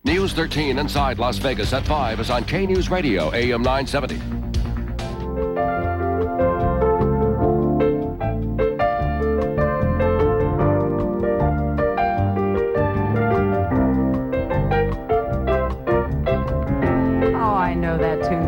News 13 inside Las Vegas at 5 is on K News Radio, AM 970.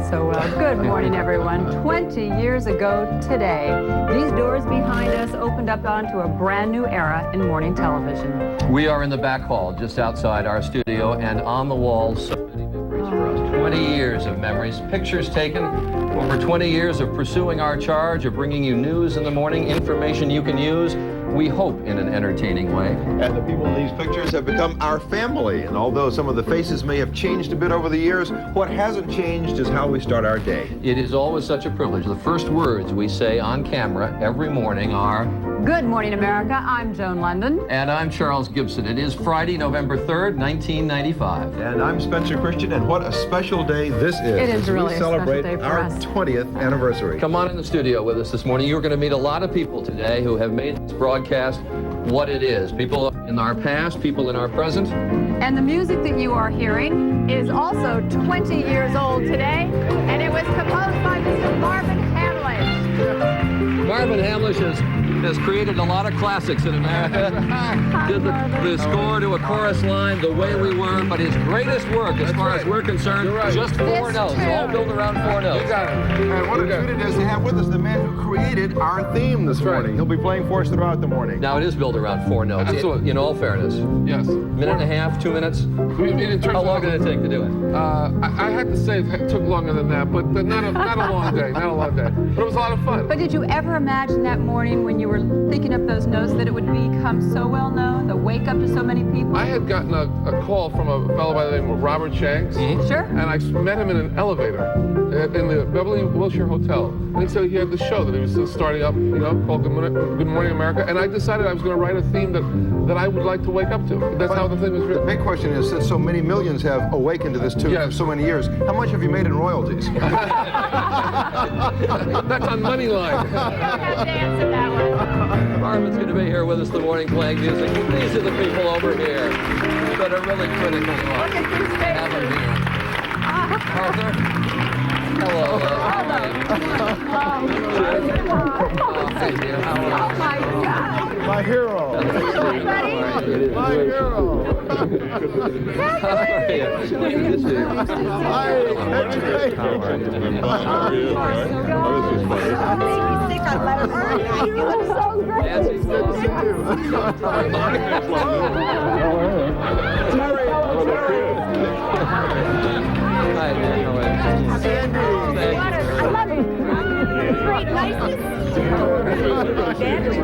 So well. Good morning, everyone. 20 years ago today, these doors behind us opened up onto a brand new era in morning television. We are in the back hall, just outside our studio, and on the walls, so many memories for us. 20 years of memories, pictures taken, over 20 years of pursuing our charge, of bringing you news in the morning, information you can use, we hope in an entertaining way. And the people in these pictures have become our family. And although some of the faces may have changed a bit over the years, what hasn't changed is how we start our day. It is always such a privilege. The first words we say on camera every morning are, "Good morning, America. I'm Joan London." And I'm Charles Gibson. It is Friday, November 3rd, 1995. And I'm Spencer Christian, and what a special day this is. It is really we celebrate a special day for our us. 20th anniversary. Come on in the studio with us this morning. You're going to meet a lot of people today who have made this broadcast what it is. People in our past, people in our present. And the music that you are hearing is also 20 years old today, and it was composed by Mr. Marvin Hamlisch. Marvin Hamlisch has created a lot of classics in America. Did the score to a chorus line, The Way We Were, but his greatest work, as far as we're concerned, just four notes, all built around four notes. You got it. And what a treat it is to have with us the man who created our theme this morning. He'll be playing for us throughout the morning. Now, it is built around four notes. Absolutely. In all fairness. Yes. Minute and a half, 2 minutes? How long did it take to do it? I had to say it took longer than that, but not a long day, not a long day. But it was a lot of fun. But did you ever imagine that morning when you were thinking up those notes that it would become so well known, the wake up to so many people? I had gotten a call from a fellow by the name of Robert Shanks. Sure. And I met him in an elevator in the Beverly Wilshire Hotel. And he said he had the show that he was starting up, called Good Morning America. And I decided I was going to write a theme that I would like to wake up to. That's how the thing was The written. big question is, since so many millions have awakened to this tune for so many years, how much have you made in royalties? That's on Moneyline. I don't have to answer that one. Marvin's going to be here with us this morning playing music. These are the people over here that are really critical of us. Look at these Have them faces. here. Arthur? Hello. Hi, dear. How are you? Oh, my God. My hero. Hi, buddy. My hero. How are you? Good to see you. Hi. You look so great. Nancy's good to see you. Hi, dear. How are you? Thank you.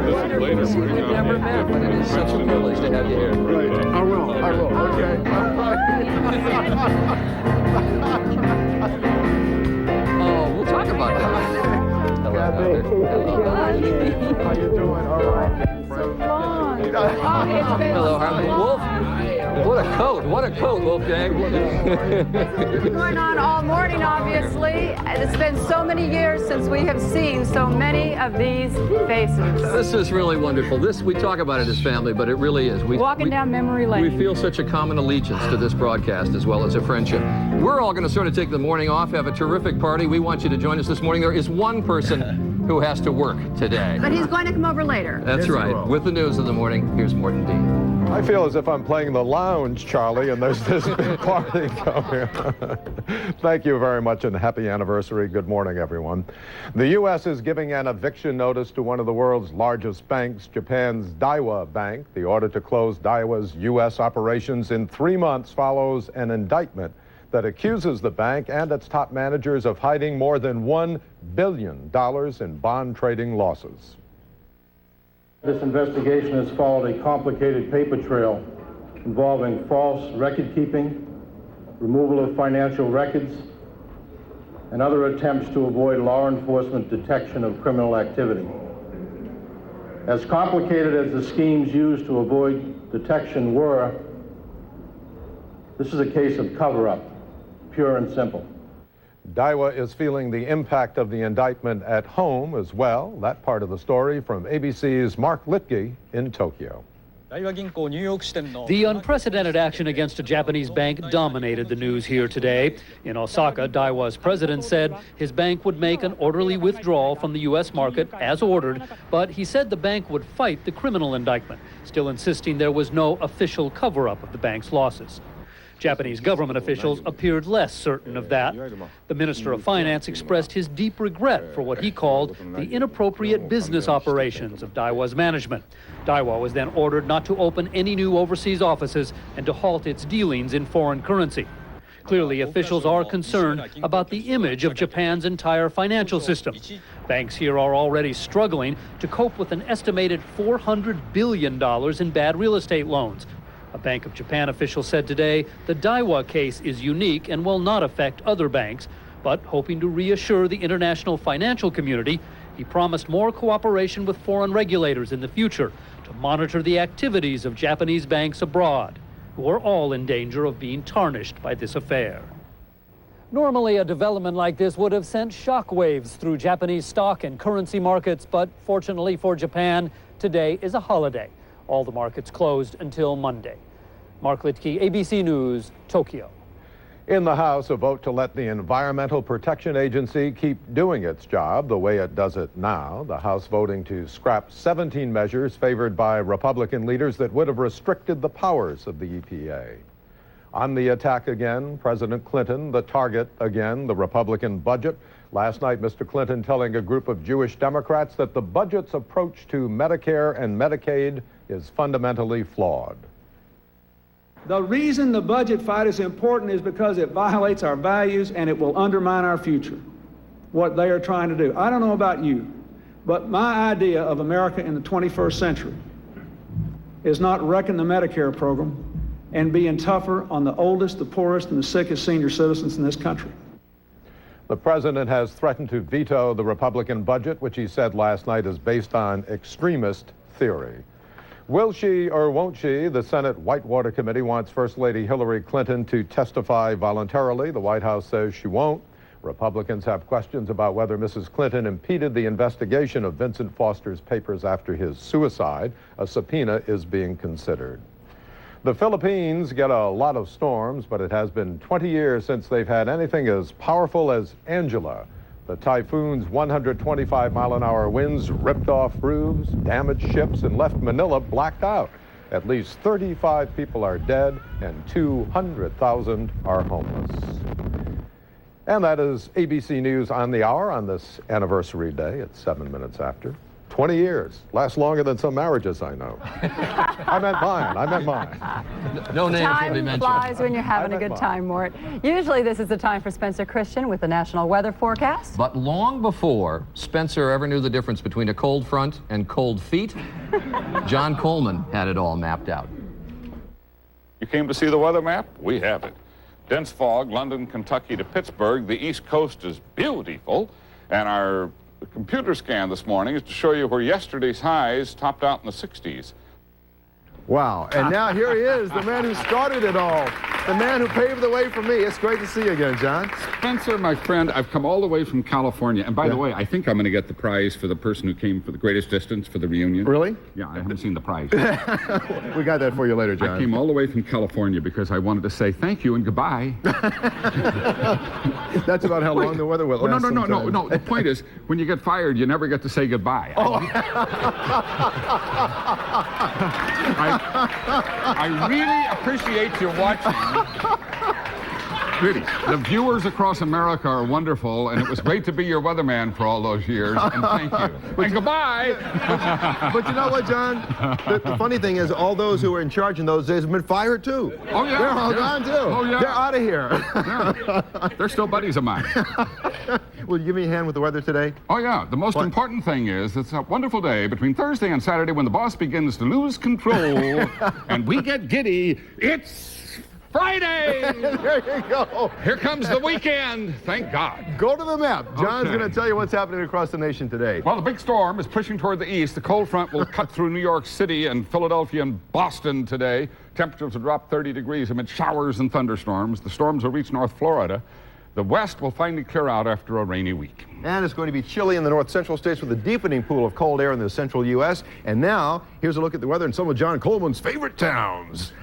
We've never met, but it is such a privilege to have you here. I will. Okay. Oh, we'll talk about that. Hello, Doctor. Hello. How you doing? All right. Hello, Harvey. Wolf. What a coat. What a coat, Wolfgang. Going on all morning, obviously. It's been so many years since we have seen so many of these faces. This is really wonderful. We talk about it as family, but it really is. Walking down memory lane. We feel such a common allegiance to this broadcast as well as a friendship. We're all going to sort of take the morning off, have a terrific party. We want you to join us this morning. There is one person who has to work today. But he's going to come over later. That's Yes, he right. will. With the news in the morning, here's Morton Dean. I feel as if I'm playing the lounge, Charlie, and there's this big party coming. Thank you very much and happy anniversary. Good morning, everyone. The U.S. is giving an eviction notice to one of the world's largest banks, Japan's Daiwa Bank. The order to close Daiwa's U.S. operations in 3 months follows an indictment that accuses the bank and its top managers of hiding more than $1 billion in bond trading losses. This investigation has followed a complicated paper trail involving false record keeping, removal of financial records, and other attempts to avoid law enforcement detection of criminal activity. As complicated as the schemes used to avoid detection were, this is a case of cover-up, pure and simple. Daiwa is feeling the impact of the indictment at home as well. That part of the story from ABC's Mark Litke in Tokyo. The unprecedented action against a Japanese bank dominated the news here today. In Osaka, Daiwa's president said his bank would make an orderly withdrawal from the U.S. market as ordered, but he said the bank would fight the criminal indictment, still insisting there was no official cover-up of the bank's losses. Japanese government officials appeared less certain of that. The Minister of Finance expressed his deep regret for what he called the inappropriate business operations of Daiwa's management. Daiwa was then ordered not to open any new overseas offices and to halt its dealings in foreign currency. Clearly, officials are concerned about the image of Japan's entire financial system. Banks here are already struggling to cope with an estimated $400 billion in bad real estate loans. A Bank of Japan official said today the Daiwa case is unique and will not affect other banks, but hoping to reassure the international financial community, he promised more cooperation with foreign regulators in the future to monitor the activities of Japanese banks abroad, who are all in danger of being tarnished by this affair. Normally, a development like this would have sent shockwaves through Japanese stock and currency markets, but fortunately for Japan, today is a holiday. All the markets closed until Monday. Mark Litke, ABC News, Tokyo. In the House, a vote to let the Environmental Protection Agency keep doing its job the way it does it now. The House voting to scrap 17 measures favored by Republican leaders that would have restricted the powers of the EPA. On the attack again, President Clinton, the target again, the Republican budget. Last night, Mr. Clinton telling a group of Jewish Democrats that the budget's approach to Medicare and Medicaid is fundamentally flawed. The reason the budget fight is important is because it violates our values and it will undermine our future, what they are trying to do. I don't know about you, but my idea of America in the 21st century is not wrecking the Medicare program and being tougher on the oldest, the poorest, and the sickest senior citizens in this country. The president has threatened to veto the Republican budget, which he said last night is based on extremist theory. Will she or won't she? The Senate Whitewater Committee wants First Lady Hillary Clinton to testify voluntarily. The White House says she won't. Republicans have questions about whether Mrs. Clinton impeded the investigation of Vincent Foster's papers after his suicide. A subpoena is being considered. The Philippines get a lot of storms, but it has been 20 years since they've had anything as powerful as Angela. The typhoon's 125-mile-an-hour winds ripped off roofs, damaged ships, and left Manila blacked out. At least 35 people are dead, and 200,000 are homeless. And that is ABC News on the Hour on this anniversary day at 7 minutes after. 20 years. Lasts longer than some marriages I know. I meant mine. No names will be mentioned. Time flies when you're having a good time, Mort. Usually this is the time for Spencer Christian with the National Weather Forecast. But long before Spencer ever knew the difference between a cold front and cold feet, John Coleman had it all mapped out. You came to see the weather map? We have it. Dense fog, London, Kentucky to Pittsburgh. The East Coast is beautiful. And our computer scan this morning is to show you where yesterday's highs topped out in the 60s. Wow, and now here he is, the man who started it all, the man who paved the way for me. It's great to see you again, John. Spencer, my friend, I've come all the way from California. And by the way, I think I'm going to get the prize for the person who came for the greatest distance for the reunion. Really? Yeah, I haven't seen the prize. We got that for you later, John. I came all the way from California because I wanted to say thank you and goodbye. That's about how long the weather will last. No. The point is, when you get fired, you never get to say goodbye. Oh. I really appreciate you watching. Really, the viewers across America are wonderful, and it was great to be your weatherman for all those years, and thank you. And goodbye! But you know what, John? The funny thing is, all those who were in charge in those days have been fired, too. Oh, yeah. They're all gone, too. Oh, yeah. They're out of here. Yeah. They're still buddies of mine. Will you give me a hand with the weather today? Oh, yeah. The most important thing is it's a wonderful day between Thursday and Saturday when the boss begins to lose control and we get giddy. It's Friday! There you go. Here comes the weekend. Thank God. Go to the map. John's going to tell you what's happening across the nation today. Well, the big storm is pushing toward the east. The cold front will cut through New York City and Philadelphia and Boston today. Temperatures will drop 30 degrees amid showers and thunderstorms. The storms will reach North Florida. The west will finally clear out after a rainy week. And it's going to be chilly in the north central states with a deepening pool of cold air in the central U.S. And now, here's a look at the weather in some of John Coleman's favorite towns.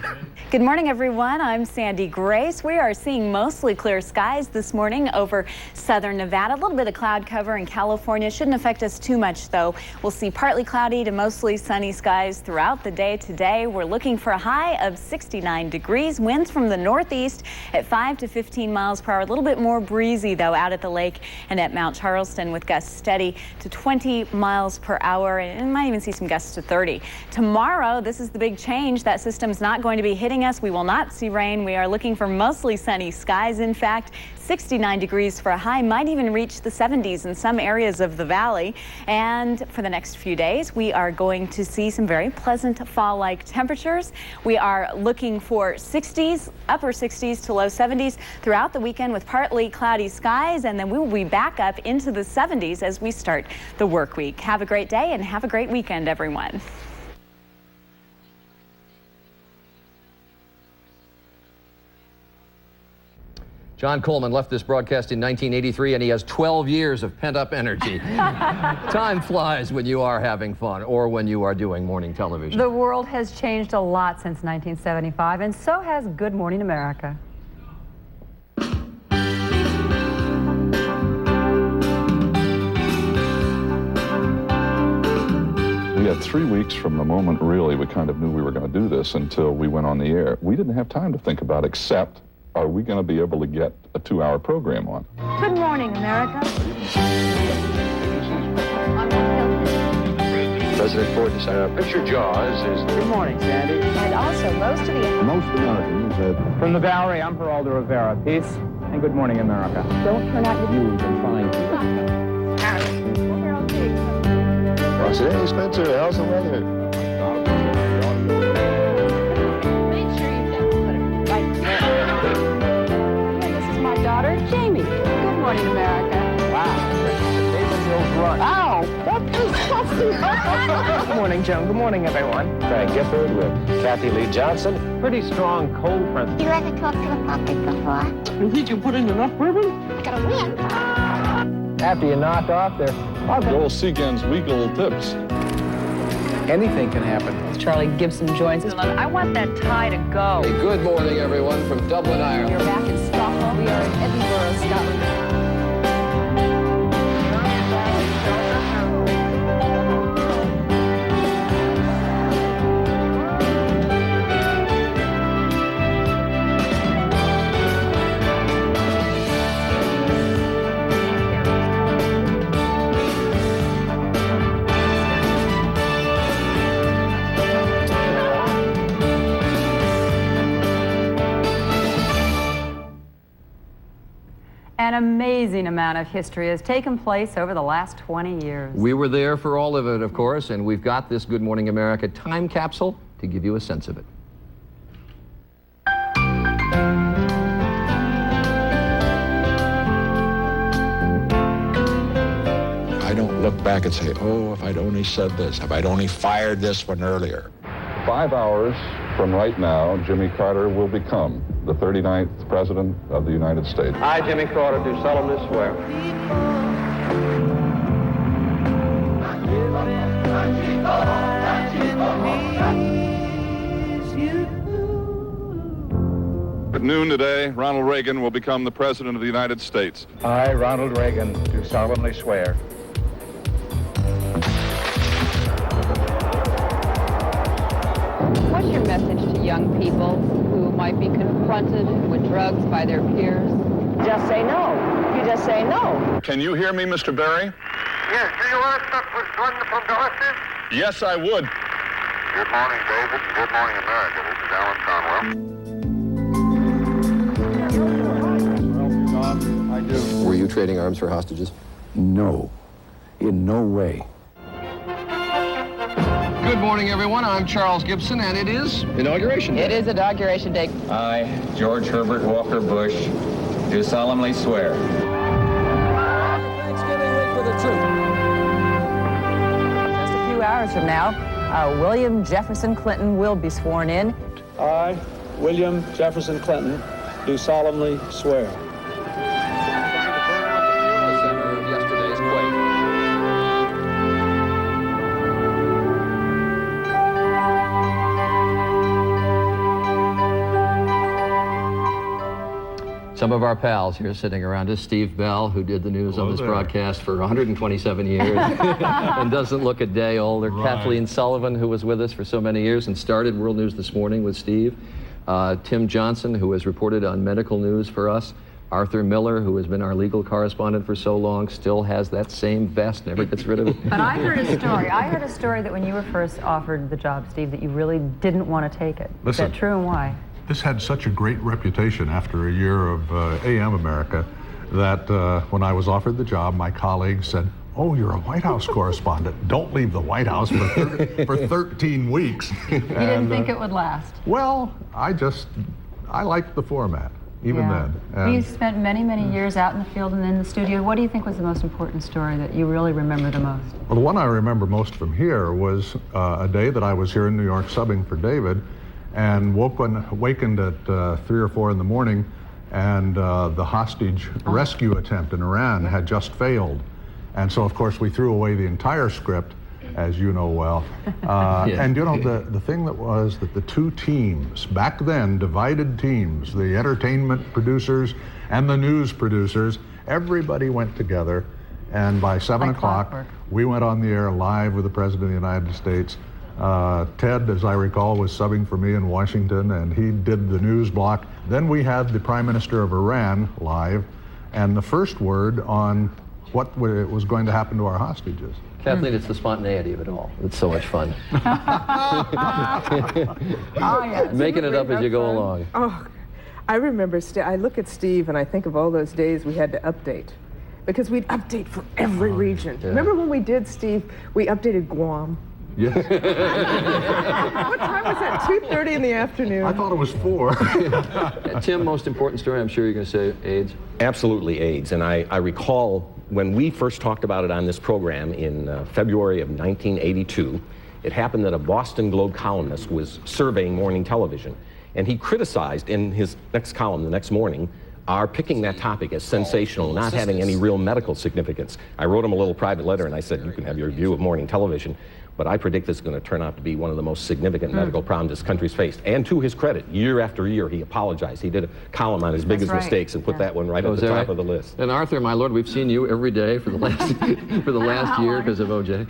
Good morning, everyone. I'm Sandy Grace. We are seeing mostly clear skies this morning over southern Nevada. A little bit of cloud cover in California. Shouldn't affect us too much, though. We'll see partly cloudy to mostly sunny skies throughout the day today. We're looking for a high of 69 degrees. Winds from the northeast at 5 to 15 miles per hour. A little bit more breezy, though, out at the lake and at Mount Charleston, with gusts steady to 20 miles per hour, and might even see some gusts to 30. Tomorrow, this is the big change. That system's not going to be hitting us. We will not see rain. We are looking for mostly sunny skies. In fact, 69 degrees for a high, might even reach the 70s in some areas of the valley. And for the next few days, we are going to see some very pleasant fall-like temperatures. We are looking for 60s, upper 60s to low 70s throughout the weekend with partly cloudy skies, and then we will be back up into the 70s as we start the work week. Have a great day and have a great weekend, everyone. John Coleman left this broadcast in 1983, and he has 12 years of pent-up energy. Time flies when you are having fun or when you are doing morning television. The world has changed a lot since 1975, and so has Good Morning America. We had 3 weeks from the moment, really, we kind of knew we were going to do this until we went on the air. We didn't have time to think about except, are we going to be able to get a 2-hour program on? Good Morning America. President Ford decided picture Jaws is... Good morning, Sandy. And also, most Americans From the Bowery, I'm Geraldo Rivera. Peace and Good Morning America. don't turn out your you've been trying to. Well, today, Spencer, how's the weather? Make sure you put it right there. This is my daughter, Jamie. Good Morning America. Ow! What is Good morning, Joan. Good morning, everyone. Frank Gifford with Kathy Lee Johnson. Pretty strong cold front. You ever talked to the public before? You think you put in enough bourbon? I gotta win. After you knock off their... Joel Segan's legal tips. Anything can happen. Charlie Gibson joins us. I want that tie to go. Hey, good morning, everyone, from Dublin, Ireland. You're back in Stockholm. We are in Edinburgh, Scotland. An amazing amount of history has taken place over the last 20 years. We were there for all of it, of course, and we've got this Good Morning America time capsule to give you a sense of it. I don't look back and say, oh, if I'd only said this, if I'd only fired this one earlier. 5 hours from right now, Jimmy Carter will become the 39th President of the United States. I, Jimmy Carter, do solemnly swear. At noon today, Ronald Reagan will become the President of the United States. I, Ronald Reagan, do solemnly swear. What's your message to young people who might be confronted with drugs by their peers? Just say no. You just say no. Can you hear me, Mr. Berry? Yes, do you want stuff with one from the horses? Yes, I would. Good morning, David. Good morning, America. This is Alan Conwell. I do. Were you trading arms for hostages? No, in no way. Good morning, everyone. I'm Charles Gibson, and it is Inauguration Day. It is Inauguration Day. I, George Herbert Walker Bush, do solemnly swear. Thanksgiving week for the truth. Just a few hours from now, William Jefferson Clinton will be sworn in. I, William Jefferson Clinton, do solemnly swear. Yesterday Some of our pals here sitting around us, Steve Bell, who did the news on this broadcast for 127 years and doesn't look a day older. Right. Kathleen Sullivan, who was with us for so many years and started World News This Morning with Steve. Tim Johnson, who has reported on medical news for us. Arthur Miller, who has been our legal correspondent for so long, still has that same vest, never gets rid of it. But I heard a story. I heard a story that when you were first offered the job, Steve, that you really didn't want to take it. Listen, is that true, and why? This had such a great reputation after a year of AM America that when I was offered the job, my colleagues said, "Oh, you're a White House correspondent. Don't leave the White House for 13 weeks." You didn't think it would last? Well, I liked the format, even then. And you spent many, many years out in the field and in the studio. What do you think was the most important story that you really remember the most? Well, the one I remember most from here was a day that I was here in New York subbing for David, and wakened at 3 or 4 in the morning, and the hostage rescue attempt in Iran had just failed. And so, of course, we threw away the entire script, as you know well. And you know, the thing that was that the two teams, back then, divided teams, the entertainment producers and the news producers, everybody went together, and by 7 o'clock, we went on the air live with the President of the United States. Ted, as I recall, was subbing for me in Washington, and he did the news block. Then we had the Prime Minister of Iran live, and the first word on what was going to happen to our hostages. Kathleen, it's the spontaneity of it all. It's so much fun. Making it up as you go along. Oh, I remember, I look at Steve and I think of all those days we had to update. Because we'd update for every region. Yeah. Remember when we did, Steve, we updated Guam? Yes. What time was that, 2:30 in the afternoon? I thought it was 4. Tim, most important story, I'm sure you're going to say AIDS. Absolutely AIDS, and I recall when we first talked about it on this program in February of 1982, it happened that a Boston Globe columnist was surveying morning television, and he criticized in his next column the next morning our picking that topic as sensational, not having any real medical significance. I wrote him a little private letter and I said, you can have your view of morning television, but I predict this is going to turn out to be one of the most significant medical problems this country's faced. And to his credit, year after year, he apologized. He did a column on his biggest mistakes and put that one right at the top of the list. And Arthur, my lord, we've seen you every day for the last for the last year because of O.J.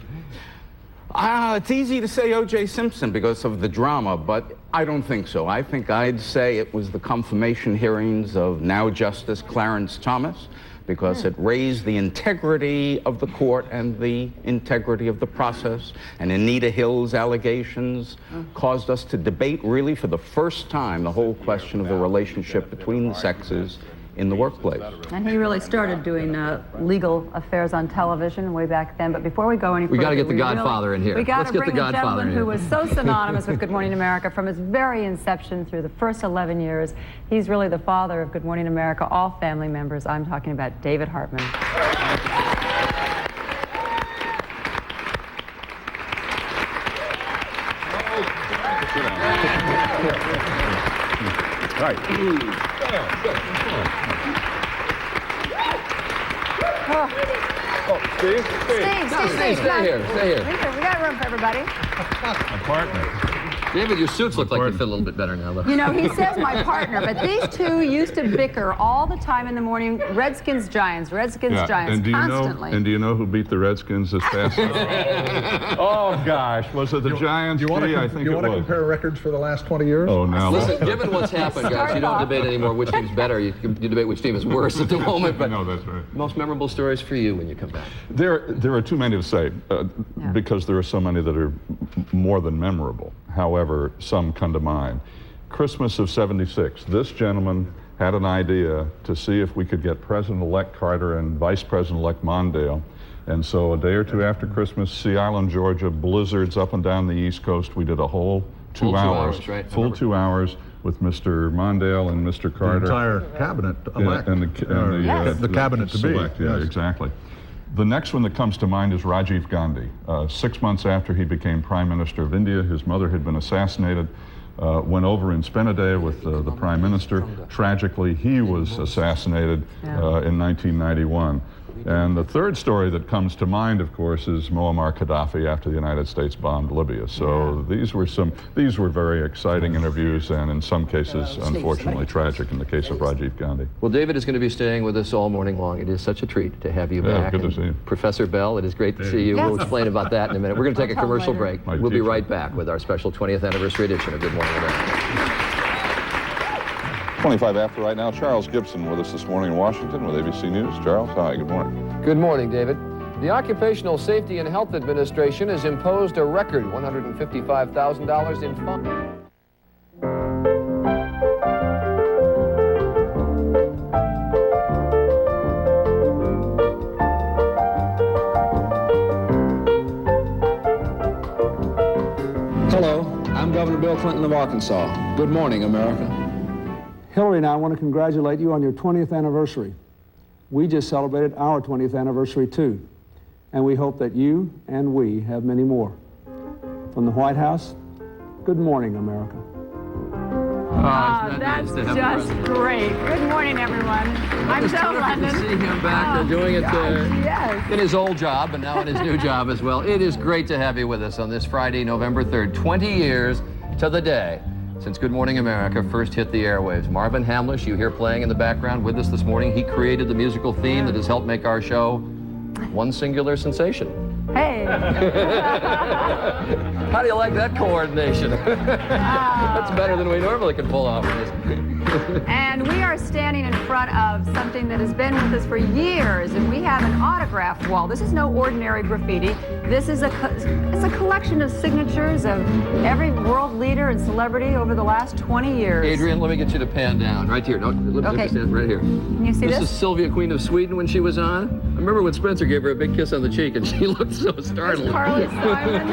It's easy to say O.J. Simpson because of the drama, but I don't think so. I think I'd say it was the confirmation hearings of now Justice Clarence Thomas, because it raised the integrity of the court and the integrity of the process. And Anita Hill's allegations caused us to debate, really for the first time, the whole question of the relationship between the sexes in the workplace. And he really started doing legal affairs on television way back then. But before we go any further, we got to get the Godfather in here. We got Let's to get bring the the Godfather gentleman in who was so synonymous with Good Morning America from its very inception through the first 11 years. He's really the father of Good Morning America, all family members. I'm talking about David Hartman. Steve, stay here. We got room for everybody. My partner. David, your suits look like you fit a little bit better now, though. You know, he says my partner, but these two used to bicker all the time in the morning. Redskins, Giants, Redskins, Giants, constantly. And do you know who beat the Redskins this past year? Oh, gosh. Was it the Giants? Do you want to compare records for the last 20 years? Oh, no. Listen, given what's happened, guys, you don't debate anymore which team's better. You debate which team is worse at the moment. But no, that's right. Most memorable stories for you when you come back? There are too many to say because there are so many that are more than memorable. However, some come to mind. Christmas of '76, this gentleman had an idea to see if we could get President-elect Carter and Vice President-elect Mondale. And so a day or two after Christmas, Sea Island, Georgia, blizzards up and down the East Coast, we did a whole two hours, full 2 hours with Mr. Mondale and Mr. Carter. The entire cabinet elect. And the cabinet to select, be. Yeah, exactly. The next one that comes to mind is Rajiv Gandhi. 6 months after he became Prime Minister of India, his mother had been assassinated. Went over and spent a day with the Prime Minister. Tragically, he was assassinated in 1991. And the third story that comes to mind, of course, is Muammar Gaddafi after the United States bombed Libya. So these were very exciting interviews, and in some cases, unfortunately, tragic in the case of Rajiv Gandhi. Well, David is going to be staying with us all morning long. It is such a treat to have you back. Good to see you. Professor Bell, it is great to see you. We'll explain about that in a minute. We're going to take a commercial break. We'll be right back with our special 20th anniversary edition of Good Morning America. 25 after right now, Charles Gibson with us this morning in Washington with ABC News. Charles, hi, good morning. Good morning, David. The Occupational Safety and Health Administration has imposed a record $155,000 in fines. Hello, I'm Governor Bill Clinton of Arkansas. Good morning, America. Hillary and I want to congratulate you on your 20th anniversary. We just celebrated our 20th anniversary too, and we hope that you and we have many more. From the White House, good morning, America. Oh, that's just great. Good morning, everyone. I'm Joe London. To see him back doing it in his old job, but now in his new job as well. It is great to have you with us on this Friday, November 3rd, 20 years to the day since Good Morning America first hit the airwaves. Marvin Hamlisch, you hear playing in the background with us this morning. He created the musical theme that has helped make our show one singular sensation. Hey. How do you like that coordination? That's better than we normally can pull off. And we are standing in front of something that has been with us for years, and we have an autograph wall. This is no ordinary graffiti. This is it's a collection of signatures of every world leader and celebrity over the last 20 years. Adrian, let me get you to pan down. Right here. Let me stand right here. Can you see this? This is Sylvia, Queen of Sweden, when she was on. I remember when Spencer gave her a big kiss on the cheek, and she looked so startled. Carly Simon.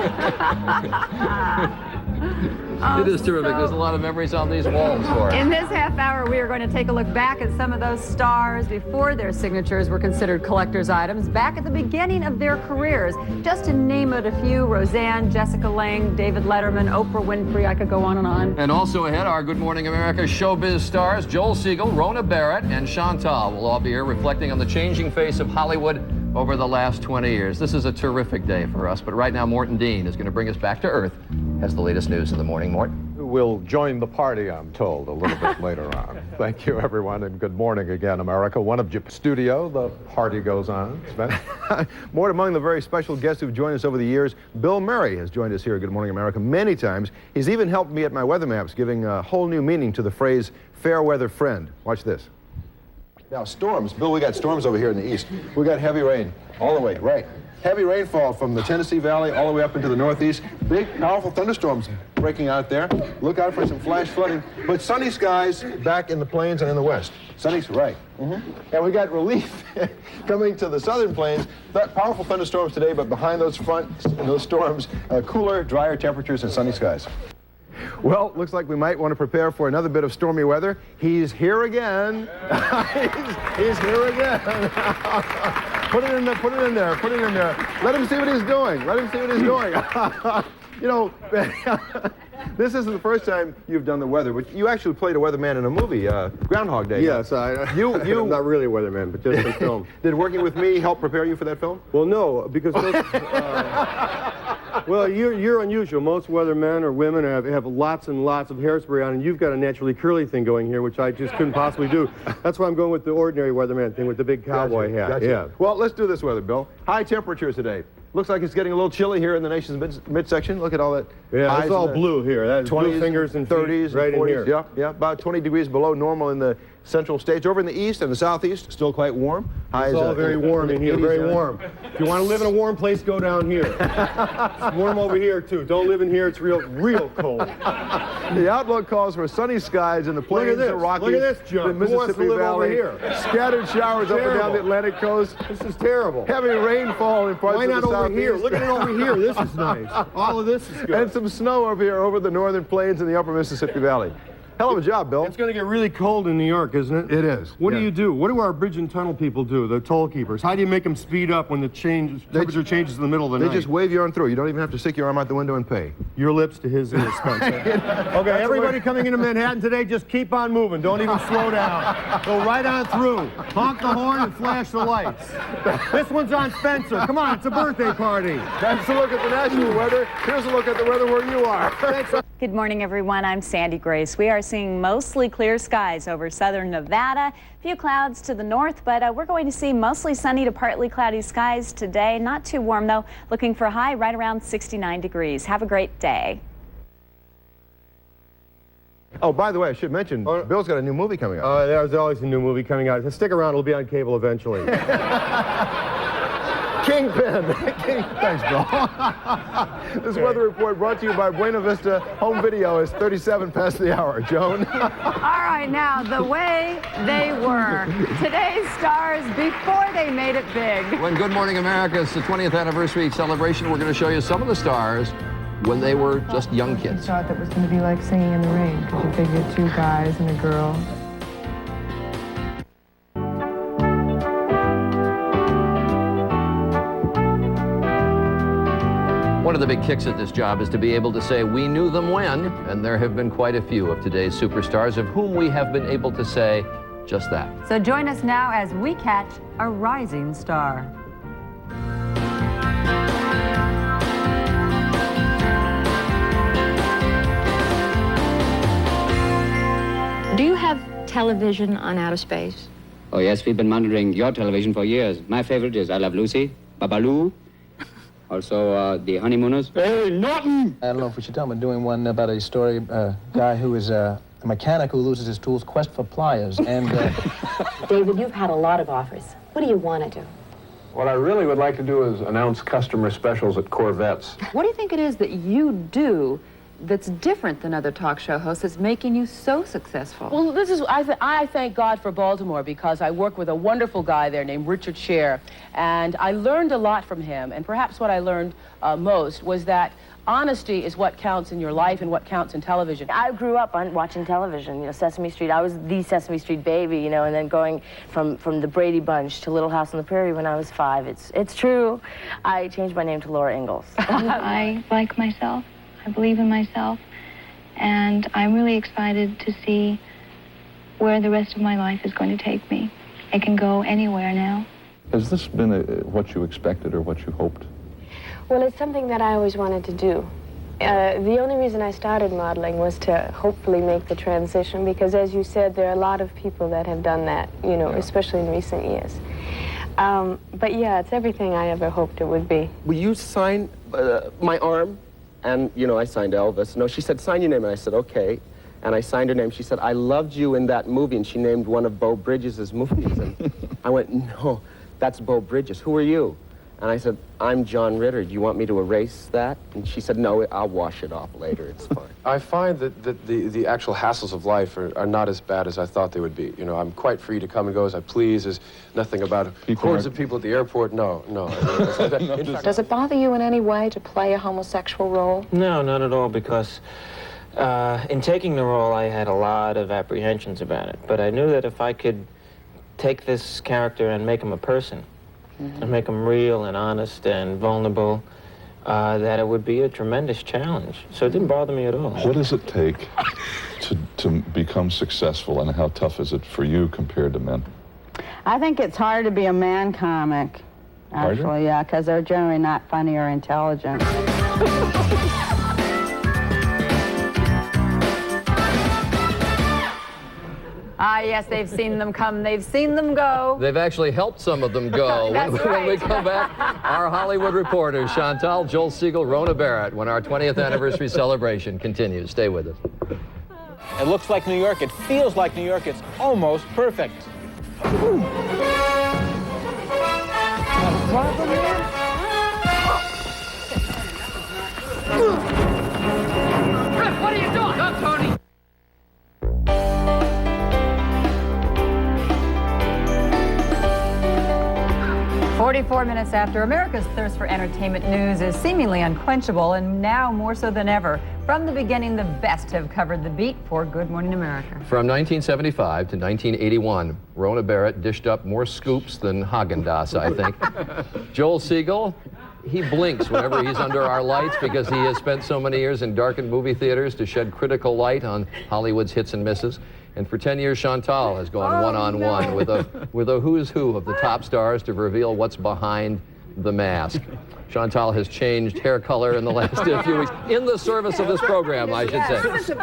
It is terrific. There's a lot of memories on these walls for us. In this half hour, we are going to take a look back at some of those stars before their signatures were considered collector's items, back at the beginning of their careers. Just to name it a few: Roseanne, Jessica Lange, David Letterman, Oprah Winfrey. I could go on and on. And also ahead, our Good Morning America showbiz stars, Joel Siegel, Rona Barrett, and Chantal will all be here reflecting on the changing face of Hollywood over the last 20 years. This is a terrific day for us, but right now Morton Dean is going to bring us back to earth. Has the latest news in the morning, Mort. We'll join the party, I'm told, a little bit later on. Thank you, everyone, and good morning again, America. One of Japan studio, the party goes on. Mort, among the very special guests who've joined us over the years, Bill Murray has joined us here at Good Morning America many times. He's even helped me at my weather maps, giving a whole new meaning to the phrase fair weather friend. Watch this. Now, storms. Bill, we got storms over here in the east. We got heavy rain all the way, right. Heavy rainfall from the Tennessee Valley all the way up into the northeast. Big, powerful thunderstorms breaking out there. Look out for some flash flooding. But sunny skies back in the plains and in the west. Sunny, right. And we got relief coming to the southern plains. Powerful thunderstorms today, but behind those those storms, cooler, drier temperatures and sunny skies. Well, looks like we might want to prepare for another bit of stormy weather. He's here again. he's here again. Put it in there, put it in there, put it in there. Let him see what he's doing. Let him see what he's doing. You know, this isn't the first time you've done the weather, but you actually played a weatherman in a movie, Groundhog Day. Yes, I'm not really a weatherman, but just in film. Did working with me help prepare you for that film? Well, no, because well, you're unusual. Most weathermen or women have lots and lots of hairspray on, and you've got a naturally curly thing going here, which I just couldn't possibly do. That's why I'm going with the ordinary weatherman thing with the big cowboy hat. Gotcha. Yeah. Well, let's do this weather, Bill. High temperatures today. Looks like it's getting a little chilly here in the nation's midsection. Look at all that. Yeah, it's all blue here. That's 20s, blue fingers and 30s, right and 40s. in here. Yeah, about 20 degrees below normal in the central states. Over in the east and the southeast, still quite warm. It's all very warm in here, very warm. If you want to live in a warm place, go down here. It's warm over here, too. Don't live in here. It's real cold. The outlook calls for sunny skies in the plains, the Rockies, Look at this, John. the Who wants to Mississippi live Valley. over here? Scattered showers up and down the Atlantic coast. This is terrible. Heavy rainfall in parts Why of the not over southeast. here? Look at it over here. This is nice. All of this is good. And some snow over here over the northern plains and the upper Mississippi Valley. Hell of a job, Bill. It's going to get really cold in New York, isn't it? It is. What yeah. do you do? What do our bridge and tunnel people do, the toll keepers? How do you make them speed up when the temperature changes in the middle of the night? They just wave you on through. You don't even have to stick your arm out the window and pay. Your lips to his ears, Spencer. Okay, everybody coming into Manhattan today, just keep on moving. Don't even slow down. Go right on through. Honk the horn and flash the lights. This one's on Spencer. Come on, it's a birthday party. That's a look at the national weather. Here's a look at the weather where you are. Thanks. Good morning, everyone. I'm Sandy Grace. We are seeing mostly clear skies over southern Nevada. A few clouds to the north, but we're going to see mostly sunny to partly cloudy skies today. Not too warm, though. Looking for a high right around 69 degrees. Have a great day. Oh, by the way, I should mention, Bill's got a new movie coming out. There's always a new movie coming out. Stick around, it'll be on cable eventually. Kingpin. Thanks, Bill. This weather report brought to you by Buena Vista Home Video is 37 past the hour. Joan? All right, now, the way they were. Today's stars before they made it big. When Good Morning America is the 20th anniversary celebration, we're going to show you some of the stars when they were just young kids. I thought that was going to be like singing in the rain, because you figure two guys and a girl. One of the big kicks at this job is to be able to say we knew them when, and there have been quite a few of today's superstars of whom we have been able to say just that. So join us now as we catch a rising star. Do you have television on outer space? Oh, yes, we've been monitoring your television for years. My favorite is I Love Lucy, Babaloo, also The Honeymooners. Hey, Norton! I don't know if we should tell them. We're doing one about a story, guy who is a mechanic who loses his tools, quest for pliers, and... David, you've had a lot of offers. What do you want to do? What I really would like to do is announce customer specials at Corvettes. What do you think it is that you do that's different than other talk show hosts that's making you so successful? Well, this is, I thank God for Baltimore, because I work with a wonderful guy there named Richard Scher, and I learned a lot from him, and perhaps what I learned most was that honesty is what counts in your life and what counts in television. I grew up on watching television, you know, Sesame Street. I was the Sesame Street baby, you know, and then going from the Brady Bunch to Little House on the Prairie when I was 5. It's true. I changed my name to Laura Ingalls. I like myself. I believe in myself, and I'm really excited to see where the rest of my life is going to take me. It can go anywhere now. Has this been what you expected or what you hoped? Well, it's something that I always wanted to do. The only reason I started modeling was to hopefully make the transition, because as you said, there are a lot of people that have done that, you know, especially in recent years. But yeah, it's everything I ever hoped it would be. Will you sign my arm? And, you know, I signed Elvis. No, she said, sign your name. And I said, okay. And I signed her name. She said, I loved you in that movie. And she named one of Beau Bridges' movies. And I went, no, that's Beau Bridges. Who are you? And I said, I'm John Ritter. Do you want me to erase that? And she said, no, I'll wash it off later. It's fine. I find that the actual hassles of life are not as bad as I thought they would be. You know, I'm quite free to come and go as I please. There's nothing about hordes of people at the airport. No. Does it bother you in any way to play a homosexual role? No, not at all, because in taking the role, I had a lot of apprehensions about it. But I knew that if I could take this character and make him a person, and make him real and honest and vulnerable, that it would be a tremendous challenge. So it didn't bother me at all. What does it take to become successful, and how tough is it for you compared to men? I think it's hard to be a man comic, actually, Harder? yeah, because they're generally not funny or intelligent. Ah, yes, they've seen them come, they've seen them go. They've actually helped some of them go. When we come back, our Hollywood reporters, Chantal, Joel Siegel, Rona Barrett, when our 20th anniversary celebration continues. Stay with us. It looks like New York. It feels like New York. It's almost perfect. What are you doing? Up, Tony! 44 minutes after, America's thirst for entertainment news is seemingly unquenchable, and now more so than ever. From the beginning, the best have covered the beat for Good Morning America. From 1975 to 1981, Rona Barrett dished up more scoops than Haagen-Dazs, I think. Joel Siegel, he blinks whenever he's under our lights because he has spent so many years in darkened movie theaters to shed critical light on Hollywood's hits and misses. And for 10 years, Chantal has gone one-on-one with a who's who of the top stars to reveal what's behind the mask. Chantal has changed hair color in the last few weeks, in the service of this program, I should say.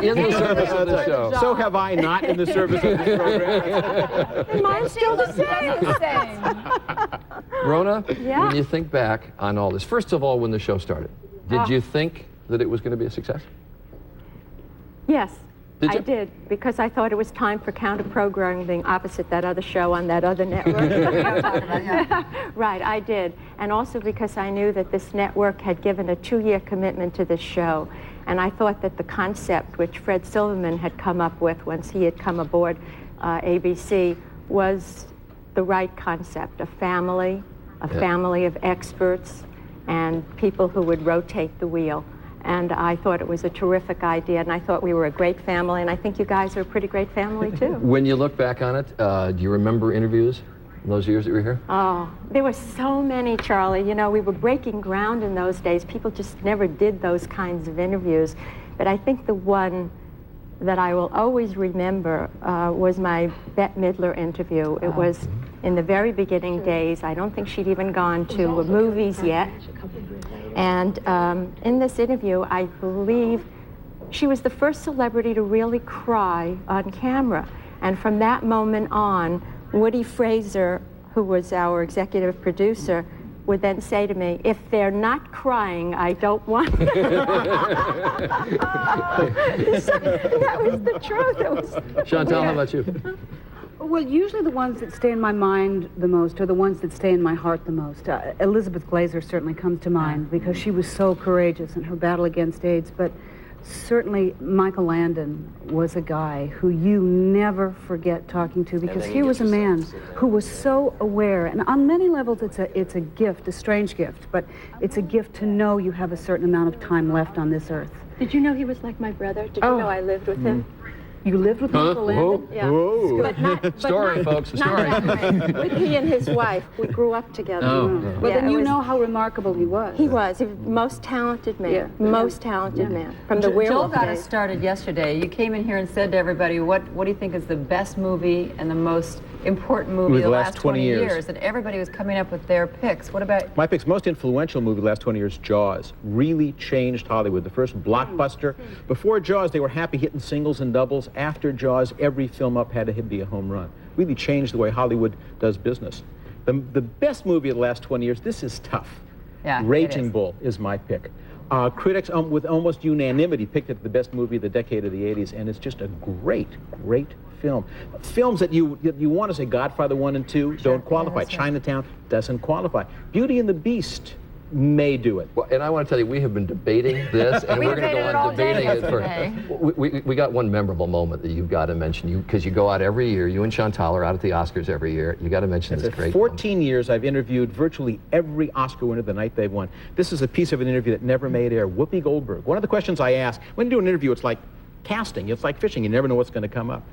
In the service of the show. So have I not in the service of this program. Mine's still the same. Rona, Yeah. when you think back on all this, first of all, when the show started, did you think that it was going to be a success? Yes, Did I you? did, because I thought it was time for counter-programming opposite that other show on that other network. Right, I did. And also because I knew that this network had given a 2-year commitment to this show. And I thought that the concept which Fred Silverman had come up with once he had come aboard ABC was the right concept, a family of experts and people who would rotate the wheel. And I thought it was a terrific idea, and I thought we were a great family, and I think you guys are a pretty great family, too. When you look back on it, do you remember interviews in those years that you were here? Oh, there were so many, Charlie. You know, we were breaking ground in those days. People just never did those kinds of interviews. But I think the one that I will always remember was my Bette Midler interview. It was in the very beginning days. I don't think she'd even gone to movies yet. And in this interview, I believe she was the first celebrity to really cry on camera. And from that moment on, Woody Fraser, who was our executive producer, would then say to me, if they're not crying, I don't want them. That was the truth. Chantal, how about you? Well, usually the ones that stay in my mind the most are the ones that stay in my heart the most. Elizabeth Glaser certainly comes to mind because she was so courageous in her battle against AIDS, but certainly Michael Landon was a guy who you never forget talking to because he was a man who was so aware, and on many levels it's a gift, a strange gift, but it's a gift to know you have a certain amount of time left on this earth. Did you know he was like my brother? Did you know I lived with him? You lived with Michael Landon? Yeah. Whoa. But not, Story, folks, a story. With he and his wife, we grew up together. Well, then you know how remarkable he was. He was. He was the most talented man. Yeah. Most talented man. From the Joel werewolf got days. us started yesterday. You came in here and said to everybody, what do you think is the best movie and the most important movie the last 20 years? And everybody was coming up with their picks. What about... My pick's most influential movie the last 20 years, Jaws. Really changed Hollywood. The first blockbuster. Before Jaws, they were happy hitting singles and doubles. After Jaws, every film up had to be a home run. Really changed the way Hollywood does business. The best movie of the last 20 years, this is tough. Yeah, Raging Bull is my pick. Critics, with almost unanimity, picked it the best movie of the decade of the 80s, and it's just a great, great film. Films that you want to say Godfather 1 and 2 don't qualify. Chinatown doesn't qualify. Beauty and the Beast may do it. Well, and I want to tell you, we have been debating this, and we're going to go on debating it for... We got one memorable moment that you've got to mention, because you go out every year. You and Chantal are out at the Oscars every year. You got to mention this great 14 years, I've interviewed virtually every Oscar winner the night they won. This is a piece of an interview that never made air. Whoopi Goldberg. One of the questions I ask, when you do an interview, it's like casting. It's like fishing. You never know what's going to come up.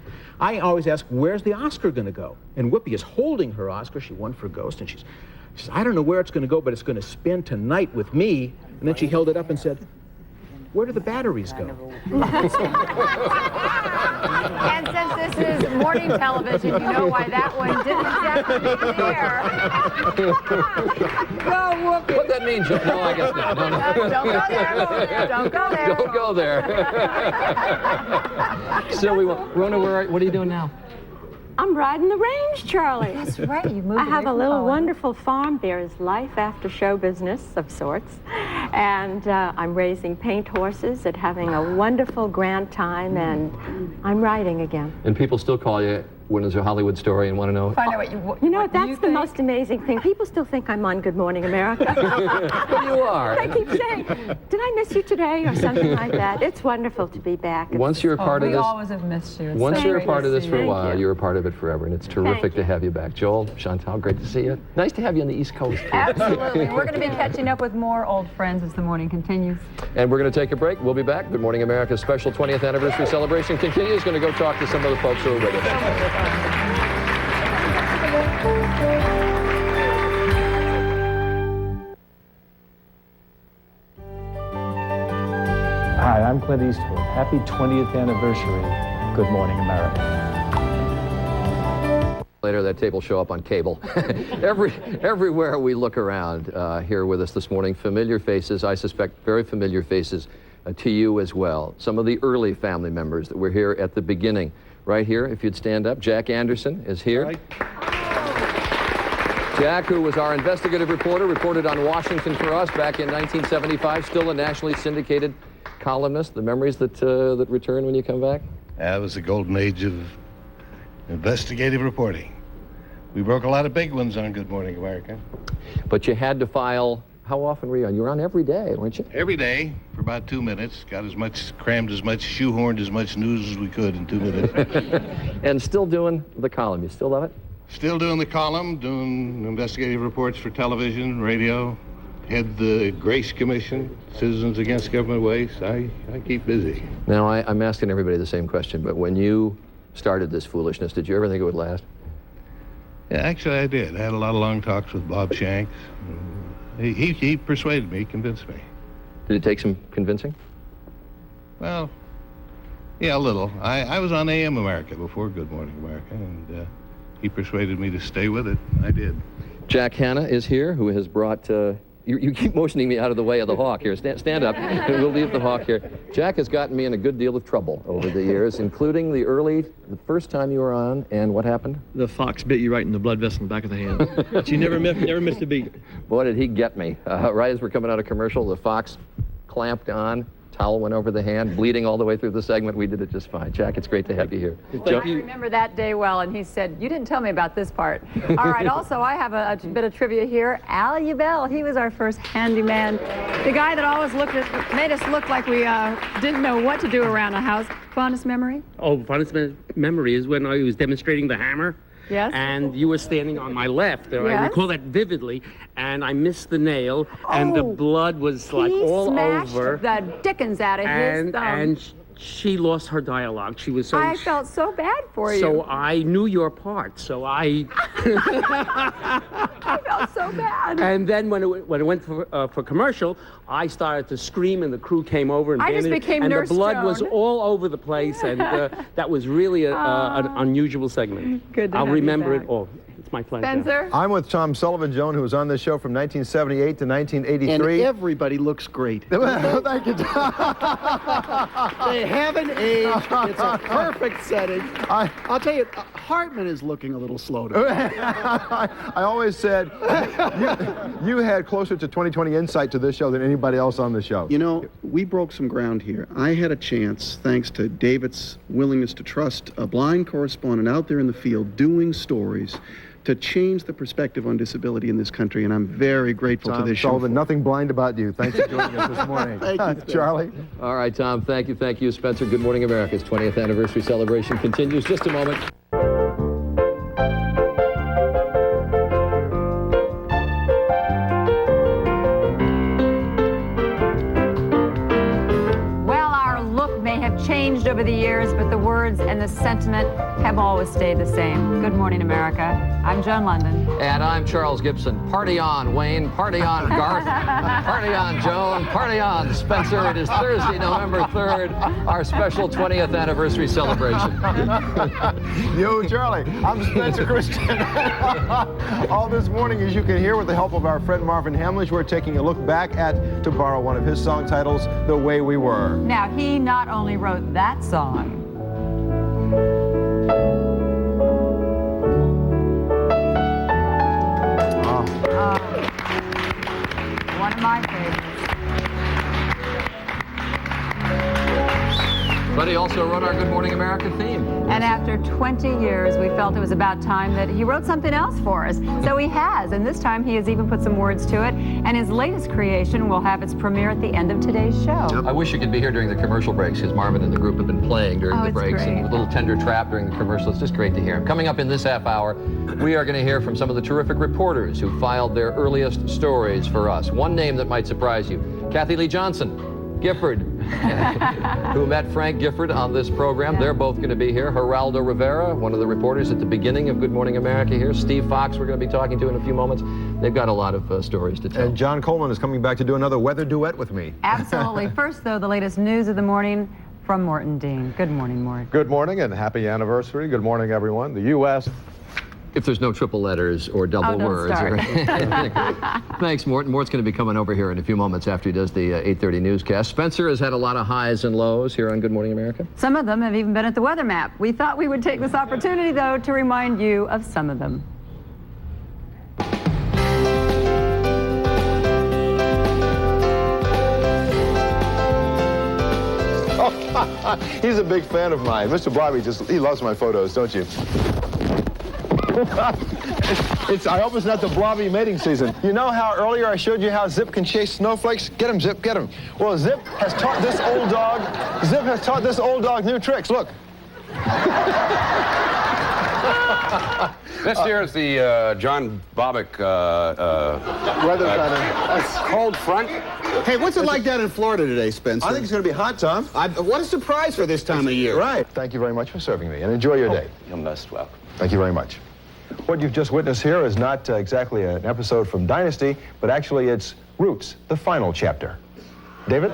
I always ask, where's the Oscar going to go? And Whoopi is holding her Oscar. She won for Ghost, and she says, I don't know where it's going to go, but it's going to spin tonight with me. And then she held it up and said, where do the batteries go? And since this is morning television, you know why that one didn't exactly make the air. Go, Whoopi. What that means, no, I guess not. No, no. Don't go there. Don't go there. So Rona, what are you doing now? I'm riding the range, Charlie. That's right. You moved I have away a from little Hollywood. wonderful farm. There is life after show business of sorts. And I'm raising paint horses and having a wonderful grand time, and I'm riding again. And people still call you when there's a Hollywood story and want to know? Find out You know, that's the most amazing thing. People still think I'm on Good Morning America. You are. They keep saying, did I miss you today or something like that. It's wonderful to be back. Once you're a part of we this, always have missed you. It's once so you're a great part to of this see for a you. while, you're a part of it forever, and it's terrific to have you back. Joel, Chantal, great to see you. Nice to have you on the East Coast. Too. Absolutely. We're going to be catching up with more old friends as the morning continues. And we're going to take a break. We'll be back. Good Morning America's special 20th anniversary celebration continues. Going to go talk to some of the folks who are with us. Hi, I'm Clint Eastwood. Happy 20th anniversary. Good Morning America. Later, that tape will show up on cable. Everywhere we look around here with us this morning, familiar faces, I suspect very familiar faces to you as well. Some of the early family members that were here at the beginning. Right here, if you'd stand up, Jack Anderson is here. Right. Jack, who was our investigative reporter, reported on Washington for us back in 1975, still a nationally syndicated columnist. The memories that return when you come back? That was the golden age of investigative reporting. We broke a lot of big ones on Good Morning America. But you had to file, how often were you on? You were on every day, weren't you? Every day for about 2 minutes. Crammed as much, shoehorned as much news as we could in 2 minutes. And still doing the column. You still love it? Still doing the column, doing investigative reports for television, radio. Head the Grace Commission, Citizens Against Government Waste. I keep busy. Now, I'm asking everybody the same question, but when you started this foolishness, did you ever think it would last? Yeah, actually I did. I had a lot of long talks with Bob Shanks. He persuaded me, convinced me. Did it take some convincing? Well, yeah, a little. I was on AM America before Good Morning America, and he persuaded me to stay with it. I did. Jack Hanna is here, who has brought... You keep motioning me out of the way of the hawk here. Stand up, and we'll leave the hawk here. Jack has gotten me in a good deal of trouble over the years, including the first time you were on, and what happened? The fox bit you right in the blood vessel in the back of the hand. But you never missed a beat. Boy, did he get me. Right as we're coming out of commercial, the fox clamped on, towel went over the hand, bleeding all the way through the segment. We did it just fine. Jack, it's great to have you here. I remember that day well, and he said, you didn't tell me about this part. All right, also, I have a bit of trivia here. Al Ubell, he was our first handyman. The guy that always made us look like we didn't know what to do around a house. Fondest memory? Oh, fondest memory is when I was demonstrating the hammer. Yes. And you were standing on my left. Yes. I recall that vividly. And I missed the nail, and the blood was like all over. He smashed the dickens out of his thumb. And she lost her dialogue. She was so... I felt so bad for you. So I knew your part. So I... I felt so bad. And then when it went for commercial, I started to scream, and the crew came over and I just bandaged, became and Nurse the blood Joan. was all over the place, and that was really an unusual segment. Good to I'll have you remember back. it all. It's my pleasure. Spencer? I'm with Tom Sullivan, Joan, who was on this show from 1978 to 1983. And everybody looks great. Thank you, Tom. They haven't aged. It's a perfect setting. I'll tell you, Hartman is looking a little slow to me. I always said you had closer to 20/20 insight to this show than anybody else on the show. You know, we broke some ground here. I had a chance, thanks to David's willingness to trust a blind correspondent out there in the field doing stories, to change the perspective on disability in this country, and I'm very grateful Tom to this Sullivan, show. nothing blind about you. Thanks for joining us this morning. Thank you, Spencer. Charlie. All right, Tom, thank you, Spencer. Good Morning America's 20th anniversary celebration continues. Just a moment. Well, our look may have changed over the years, but the words and the sentiment have always stayed the same. Good morning, America. I'm Joan London. And I'm Charles Gibson. Party on, Wayne. Party on, Garth. Party on, Joan. Party on, Spencer. It is Thursday, November 3rd, our special 20th anniversary celebration. Yo, Charlie. I'm Spencer Christian. All this morning, as you can hear, with the help of our friend Marvin Hamlish, we're taking a look back at, to borrow one of his song titles, The Way We Were. Now, he not only wrote that song, one of my favorites. But he also wrote our Good Morning America theme. And after 20 years, we felt it was about time that he wrote something else for us. So he has, and this time he has even put some words to it. And his latest creation will have its premiere at the end of today's show. I wish you could be here during the commercial breaks, because Marvin and the group have been playing during the breaks. Great. And a little tender trap during the commercial. It's just great to hear him. Coming up in this half hour, we are going to hear from some of the terrific reporters who filed their earliest stories for us. One name that might surprise you, Kathy Lee Johnson. Gifford, who met Frank Gifford on this program. They're both going to be here. Geraldo Rivera, one of the reporters at the beginning of Good Morning America here. Steve Fox, we're going to be talking to in a few moments. They've got a lot of stories to tell. And John Coleman is coming back to do another weather duet with me. Absolutely. First, though, the latest news of the morning from Morton Dean. Good morning, Mort. Good morning and happy anniversary. Good morning, everyone. The U.S. If there's no triple letters or double words. Or Thanks, Mort. Mort's going to be coming over here in a few moments after he does the 8:30 newscast. Spencer has had a lot of highs and lows here on Good Morning America. Some of them have even been at the weather map. We thought we would take this opportunity, though, to remind you of some of them. He's a big fan of mine. Mr. Blobby he loves my photos, don't you? I hope it's not the Blobby mating season. You know how earlier I showed you how Zip can chase snowflakes? Get him, Zip, get him. Well, Zip has taught this old dog new tricks. Look. This here is the John Bobbitt weather pattern. Cold front. Hey, what's it like down in Florida today, Spencer? I think it's going to be hot, Tom. What a surprise for this time of year. Right. Thank you very much for serving me, and enjoy your day. You're most welcome. Thank you very much. What you've just witnessed here is not exactly an episode from Dynasty, but actually it's Roots, the final chapter. David?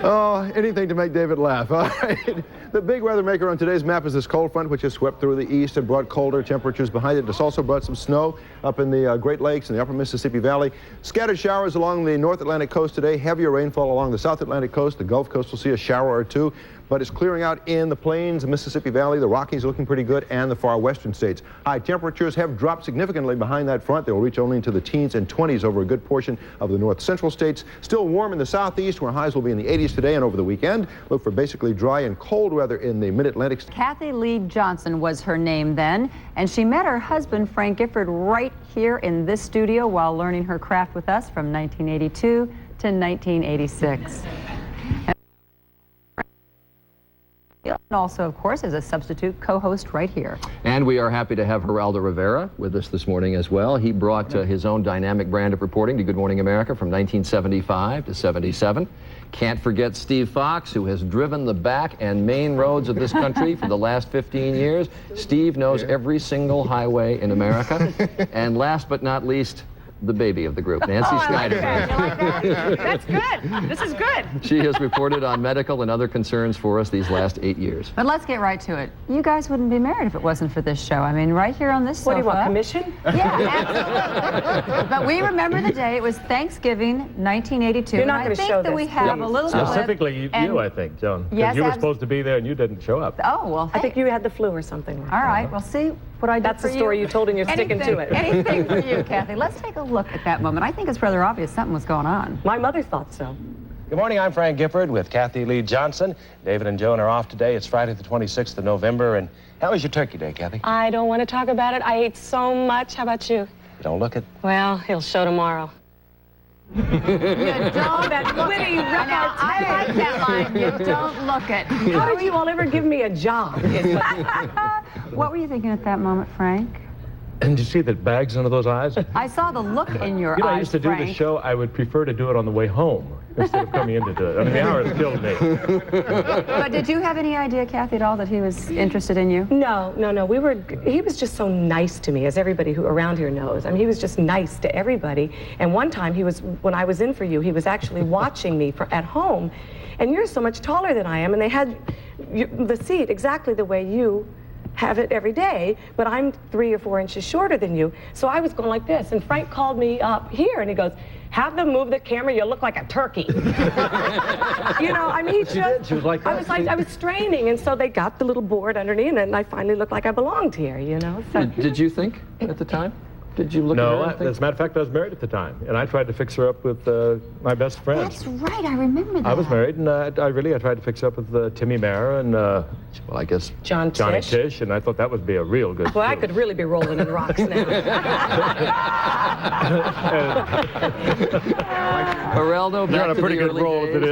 Oh, anything to make David laugh. All right. The big weather maker on today's map is this cold front, which has swept through the east and brought colder temperatures behind it. It's also brought some snow up in the Great Lakes and the upper Mississippi Valley. Scattered showers along the North Atlantic coast today. Heavier rainfall along the South Atlantic coast. The Gulf Coast will see a shower or two. But it's clearing out in the plains, the Mississippi Valley, the Rockies looking pretty good, and the far western states. High temperatures have dropped significantly behind that front. They will reach only into the teens and 20s over a good portion of the north central states. Still warm in the southeast, where highs will be in the 80s today and over the weekend. Look for basically dry and cold weather in the mid-Atlantic. Kathy Lee Johnson was her name then, and she met her husband, Frank Gifford, right here in this studio while learning her craft with us from 1982 to 1986. And also, of course, as a substitute co-host right here. And we are happy to have Geraldo Rivera with us this morning as well. He brought his own dynamic brand of reporting to Good Morning America from 1975 to 77. Can't forget Steve Fox, who has driven the back and main roads of this country for the last 15 years. Steve knows every single highway in America. And last but not least, the baby of the group, Nancy Snyder. You like that? That's good. This is good. She has reported on medical and other concerns for us these last 8 years. But let's get right to it. You guys wouldn't be married if it wasn't for this show. I mean, right here on this sofa. What do you want, commission? Yeah, absolutely. But we remember the day. It was Thanksgiving, 1982. You're not going to show that this. we have a little clip. Specifically you, I think, Joan. Because Yes, you were supposed to be there and you didn't show up. Oh, well, I think you had the flu or something. all right. Well, see what I did That's for the story you told and you're sticking to it. Anything for you, Kathy. Let's take a look at that moment. I think it's rather obvious something was going on. My mother thought so. Good morning, I'm Frank Gifford with Kathy Lee Johnson. David and Joan are off today. It's Friday the 26th of November. And how was your turkey day, Kathy? I don't want to talk about it. I ate so much. How about you? You don't look it. Well, it'll show tomorrow. You don't that witty I like that line. You don't look it. How did you all ever give me a job? What were you thinking at that moment, Frank? And you see that bags under those eyes? I saw the look in your You know, eyes, I used to do Frank. the show. I would prefer to do it on the way home instead of coming in to do it. I mean, the hour has killed me. But did you have any idea, Kathy, at all that he was interested in you? No. He was just so nice to me, as everybody who around here knows. I mean, he was just nice to everybody. And one time when I was in for you, he was actually watching me at home. And you're so much taller than I am, and they had the seat exactly the way you have it every day, but I'm 3 or 4 inches shorter than you. So I was going like this, and Frank called me up here, and he goes, "Have them move the camera, you look like a turkey." You know, I mean, She was like that. I was straining, and so they got the little board underneath, and I finally looked like I belonged here, you know. So. Did you think at the time? Did you look No, at her? as a matter of fact, I was married at the time, and I tried to fix her up with my best friend. That's right. I remember that. I was married, and I tried to fix her up with Timmy Mara and, well, I guess Johnny Tish, and I thought that would be a real good. Boy, I could really be rolling in rocks now. Geraldo, You're back on a to pretty the good early roll days. if it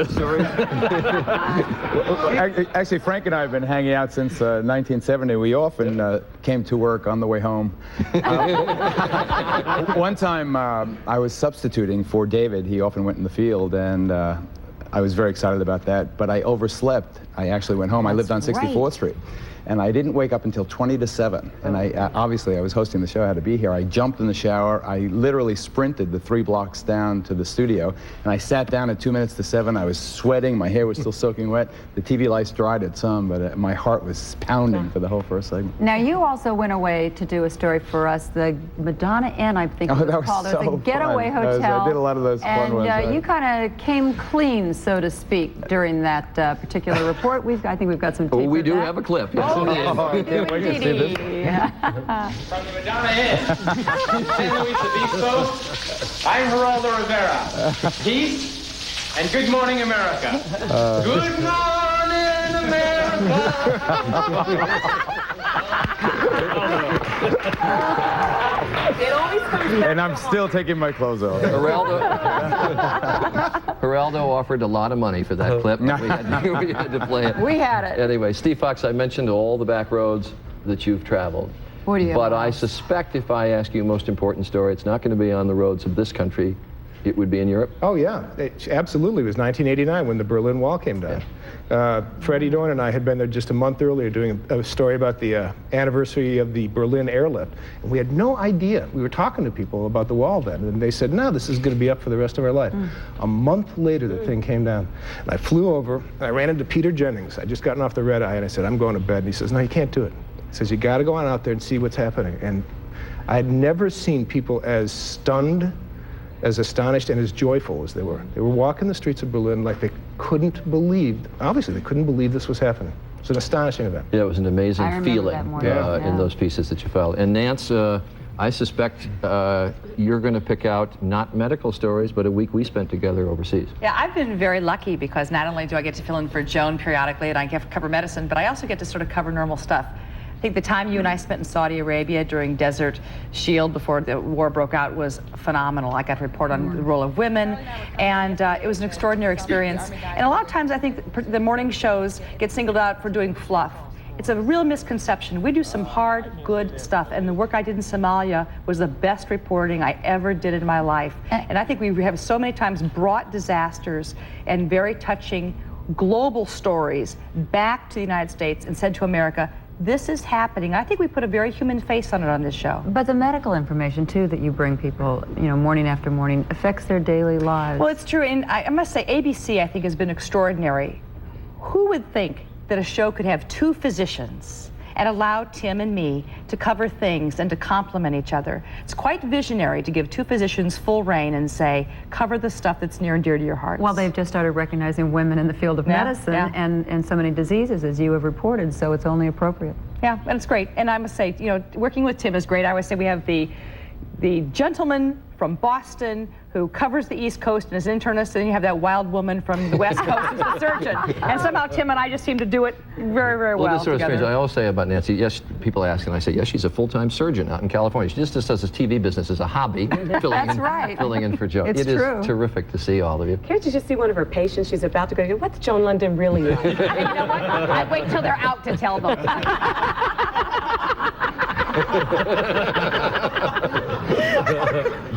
is. Actually, Frank and I have been hanging out since 1970. We often came to work on the way home. One time I was substituting for David. He often went in the field, and I was very excited about that, but I overslept. I actually went home. I lived on 64th Street. And I didn't wake up until 20 to 7. And obviously I was hosting the show, I had to be here. I jumped in the shower. I literally sprinted the 3 blocks down to the studio. And I sat down at 2 minutes to 7. I was sweating. My hair was still soaking wet. The TV lights dried it some, but my heart was pounding for the whole first segment. Now, you also went away to do a story for us, the Madonna Inn, I think it was called. It was a getaway hotel. I did a lot of those fun ones. And you kind of came clean, so to speak, during that particular report. I think we've got some tape We of do that. have a clip. Yes. Oh, yes, we can't wait to see this. From the Madonna Inn, San Luis Obispo, I'm Geraldo Rivera. Peace and good morning, America. Good morning, America. And I'm still taking my clothes off. Geraldo offered a lot of money for that clip. But we had to play it. We had it. Anyway, Steve Fox, I mentioned all the back roads that you've traveled. What do you But have? I suspect if I ask you a most important story, it's not going to be on the roads of this country. It would be in Europe? Oh, yeah. It absolutely. It was 1989 when the Berlin Wall came down. Freddie Dorn and I had been there just a month earlier doing a story about the anniversary of the Berlin airlift. And we had no idea. We were talking to people about the wall then, and they said, no, this is going to be up for the rest of our life. A month later, the thing came down. And I flew over, and I ran into Peter Jennings. I'd just gotten off the red eye, and I said, I'm going to bed. And he says, no, you can't do it. He says, you got to go on out there and see what's happening. And I had never seen people as stunned, as astonished and as joyful as they were. They were walking the streets of Berlin like they couldn't believe, obviously they couldn't believe this was happening. It was an astonishing event. Yeah, it was an amazing I remember feeling that morning. in those pieces that you filed. And Nance, I suspect you're going to pick out not medical stories, but a week we spent together overseas. Yeah, I've been very lucky because not only do I get to fill in for Joan periodically and I get to cover medicine, but I also get to sort of cover normal stuff. I think the time you and I spent in Saudi Arabia during Desert Shield before the war broke out was phenomenal. I got to report on the role of women, and it was an extraordinary experience. And a lot of times I think the morning shows get singled out for doing fluff. It's a real misconception. We do some hard, good stuff, and the work I did in Somalia was the best reporting I ever did in my life. And I think we have so many times brought disasters and very touching global stories back to the United States and said to America, this is happening. I think we put a very human face on it on this show. But the medical information, too, that you bring people, morning after morning, affects their daily lives. Well, it's true, and I must say, ABC, I think, has been extraordinary. Who would think that a show could have 2 physicians and allow Tim and me to cover things and to complement each other? It's quite visionary to give 2 physicians full reign and say, cover the stuff that's near and dear to your hearts. Well, they've just started recognizing women in the field of medicine and so many diseases, as you have reported, so it's only appropriate. Yeah, and it's great. And I must say, working with Tim is great. I always say we have the gentleman from Boston who covers the East Coast and is an internist, and then you have that wild woman from the West Coast who's the surgeon. And somehow Tim and I just seem to do it very, very well This is sort of together. strange. I always say about Nancy, yes, people ask, and I say, yes, she's a full-time surgeon out in California. She just does this TV business as a hobby, filling in for Joe. It's It true. is terrific to see all of you. Can't you just see one of her patients? She's about to go, what's Joan London really like? I wait till they're out to tell them.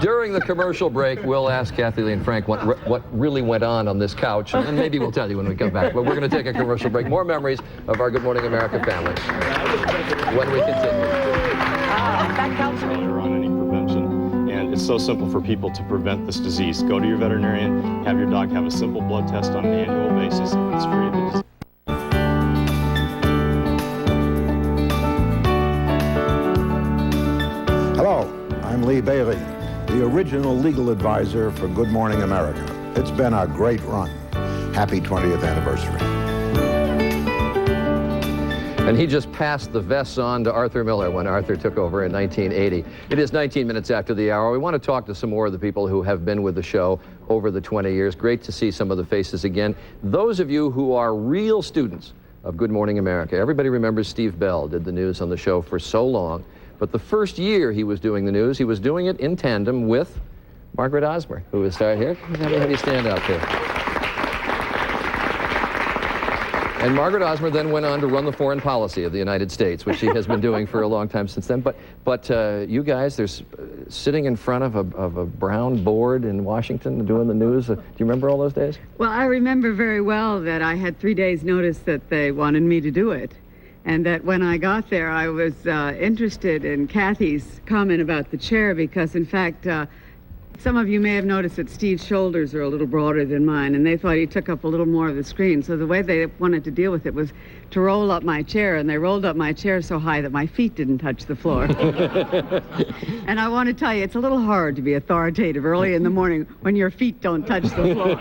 During the commercial break, we'll ask Kathy Lee and Frank what really went on this couch, and maybe we'll tell you when we come back. But we're going to take a commercial break. More memories of our Good Morning America family when we continue. On any prevention, and it's so simple for people to prevent this disease. Go to your veterinarian, have your dog have a simple blood test on an annual basis. If it's free, the Hello, I'm Lee Bailey, the original legal advisor for Good Morning America. It's been a great run. Happy 20th anniversary. And he just passed the vests on to Arthur Miller when Arthur took over in 1980. It is 19 minutes after the hour. We want to talk to some more of the people who have been with the show over the 20 years. Great to see some of the faces again. Those of you who are real students of Good Morning America, everybody remembers Steve Bell did the news on the show for so long. But the first year he was doing the news, he was doing it in tandem with Margaret Osmer, who is right here. How do you stand out there? And Margaret Osmer then went on to run the foreign policy of the United States, which she has been doing for a long time since then. But you guys, there's sitting in front of a brown board in Washington doing the news. Do you remember all those days? Well, I remember very well that I had 3 days' notice that they wanted me to do it. And that when I got there, I was interested in Kathy's comment about the chair because, in fact, some of you may have noticed that Steve's shoulders are a little broader than mine, and they thought he took up a little more of the screen. So the way they wanted to deal with it was to roll up my chair, and they rolled up my chair so high that my feet didn't touch the floor. And I want to tell you, it's a little hard to be authoritative early in the morning when your feet don't touch the floor.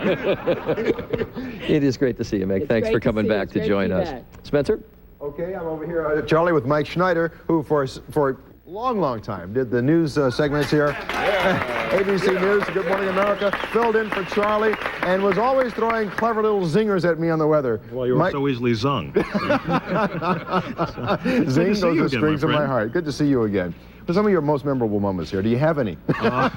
It is great to see you, Meg. Thanks for coming back to join us. Spencer? Okay, I'm over here, Charlie, with Mike Schneider, who for a long time did the news segments here. ABC News, Good Morning America, filled in for Charlie, and was always throwing clever little zingers at me on the weather. Well, you were so easily zung. Zing, those are strings of my heart. Good to see you again. For some of your most memorable moments here, do you have any? No,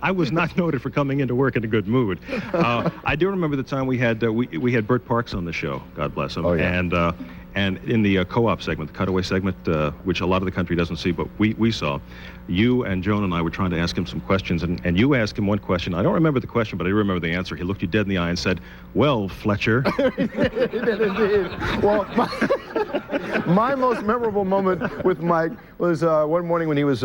I was not noted for coming into work in a good mood. I do remember the time we had Bert Parks on the show, God bless him, and in the co-op segment, the cutaway segment, which a lot of the country doesn't see, but we saw, you and Joan and I were trying to ask him some questions, and you asked him one question. I don't remember the question, but I do remember the answer. He looked you dead in the eye and said, "Well, Fletcher." He did indeed. Well, my most memorable moment with Mike was one morning when he was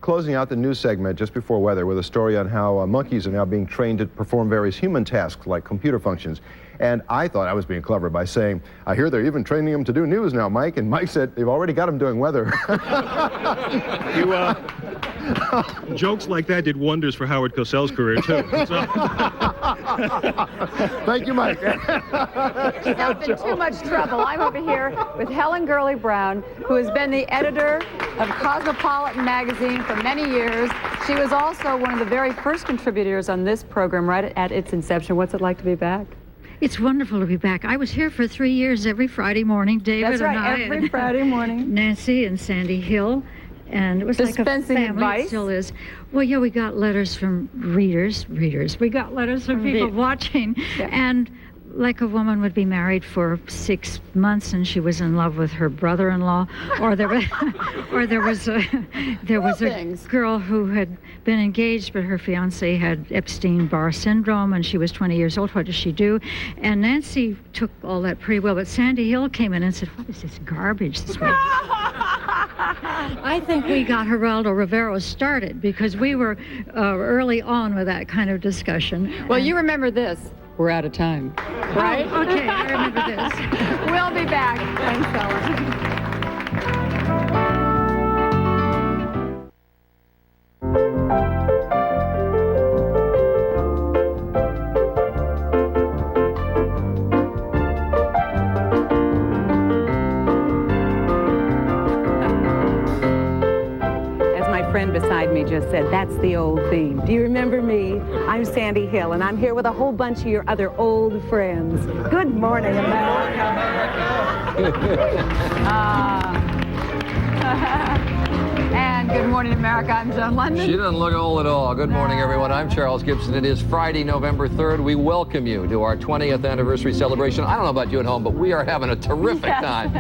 closing out the news segment just before weather with a story on how monkeys are now being trained to perform various human tasks like computer functions. And I thought I was being clever by saying, "I hear they're even training them to do news now, Mike." And Mike said, "They've already got them doing weather." Jokes like that did wonders for Howard Cosell's career, too. So. Thank you, Mike. She's not in too much trouble. I'm over here with Helen Gurley Brown, who has been the editor of Cosmopolitan magazine for many years. She was also one of the very first contributors on this program right at its inception. What's it like to be back? It's wonderful to be back. I was here for 3 years every Friday morning. David That's right, and I, every Friday morning. Nancy and Sandy Hill, and it was like a family. Advice? It still is. Well, yeah, we got letters from readers. We got letters from people watching, and like a woman would be married for 6 months and she was in love with her brother-in-law, or there was a girl who had been engaged but her fiance had Epstein-Barr syndrome and she was 20 years old. What does she do? And Nancy took all that pretty well, but Sandy Hill came in and said, "What is this garbage?" I think we got Geraldo Rivera started because we were early on with that kind of discussion. Well, you remember this. We're out of time. Right? Oh, okay, I remember this. We'll be back. Thanks, Ellen. Friend beside me just said, "That's the old theme." Do you remember me? I'm Sandy Hill, and I'm here with a whole bunch of your other old friends. Good morning, America. And Good Morning America, I'm Joan London. She doesn't look old at all. Good morning, everyone. I'm Charles Gibson. It is Friday, November 3rd. We welcome you to our 20th anniversary celebration. I don't know about you at home, but we are having a terrific time.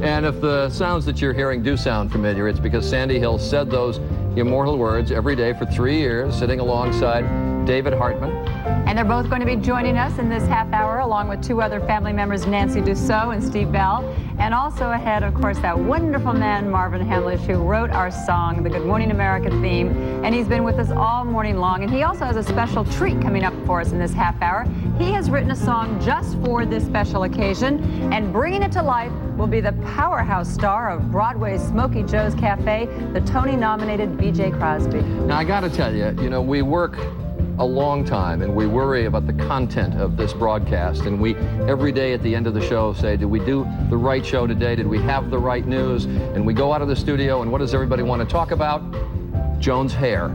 And if the sounds that you're hearing do sound familiar, it's because Sandy Hill said those immortal words every day for 3 years, sitting alongside David Hartman. And they're both going to be joining us in this half hour, along with 2 other family members, Nancy Dussault and Steve Bell. And also ahead, of course, that wonderful man, Marvin Hamlish, who wrote our song, the Good Morning America theme. And he's been with us all morning long. And he also has a special treat coming up for us in this half hour. He has written a song just for this special occasion. And bringing it to life will be the powerhouse star of Broadway's Smokey Joe's Cafe, the Tony-nominated B.J. Crosby. Now, I got to tell you, we work a long time, and we worry about the content of this broadcast. And we, every day at the end of the show, say, did we do the right show today? Did we have the right news? And we go out of the studio, and what does everybody want to talk about? Joan's hair.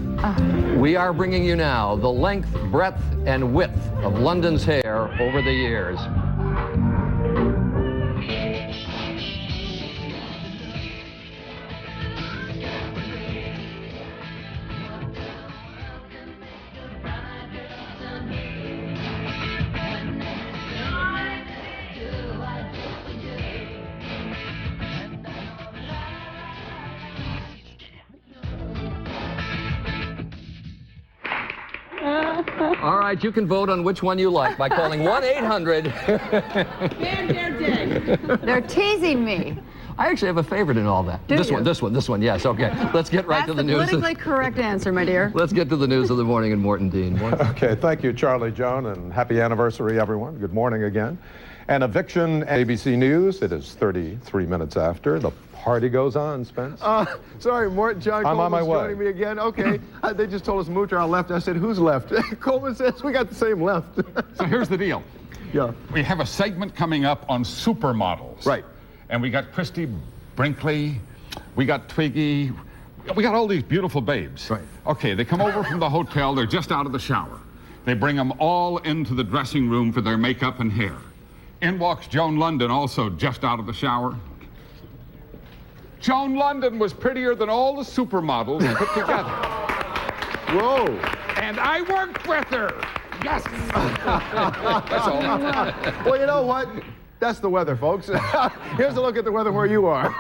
We are bringing you now the length, breadth, and width of London's hair over the years. All right, you can vote on which one you like by calling 1-800. They're teasing me. I actually have a favorite in all that. Do this you? one, this one, yes, okay. Let's get right to the news. That's the politically correct answer, my dear. Let's get to the news of the morning and Morton Dean. Okay, thank you, Charlie Joan, and happy anniversary, everyone. Good morning again. An eviction, ABC News. It is 33 minutes after. The party goes on, Spence. Sorry, Mort, John I'm on my Coleman's way. joining me again. Okay, they just told us move to our left. I said, who's left? Coleman says we got the same left. So here's the deal. Yeah. We have a segment coming up on supermodels. Right. And we got Christy Brinkley, we got Twiggy, we got all these beautiful babes. Right. Okay, they come over from the hotel, they're just out of the shower. They bring them all into the dressing room for their makeup and hair. In walks Joan London, also just out of the shower. Joan London was prettier than all the supermodels put together. Whoa. And I worked with her. Yes. That's all. Well, you know what? That's the weather, folks. Here's a look at the weather where you are.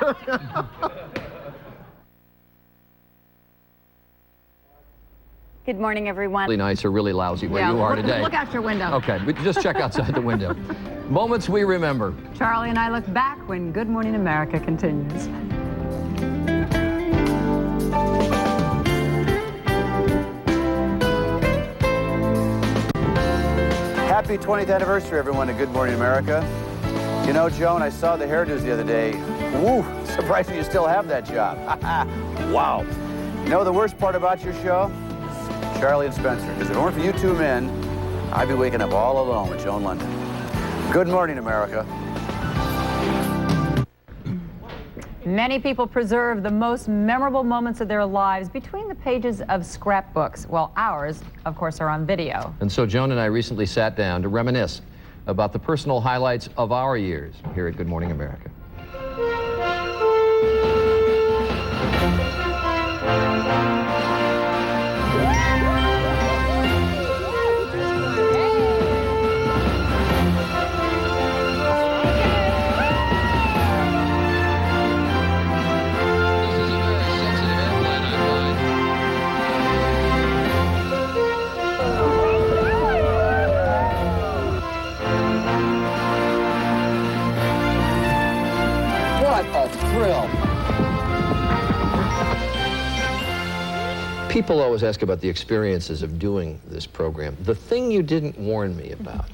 Good morning, everyone. Really nice or really lousy where you are today. Look out your window. Okay, but just check outside the window. Moments we remember. Charlie and I look back when Good Morning America continues. Happy 20th anniversary, everyone, to Good Morning America. You know, Joan, I saw the hairdos the other day. Woo, surprising you still have that job. Wow. You know the worst part about your show? Charlie and Spencer, because if it weren't for you two men, I'd be waking up all alone with Joan London. Good morning, America. Many people preserve the most memorable moments of their lives between the pages of scrapbooks, while ours, of course, are on video. And so Joan and I recently sat down to reminisce about the personal highlights of our years here at Good Morning America. People always ask about the experiences of doing this program. The thing you didn't warn me about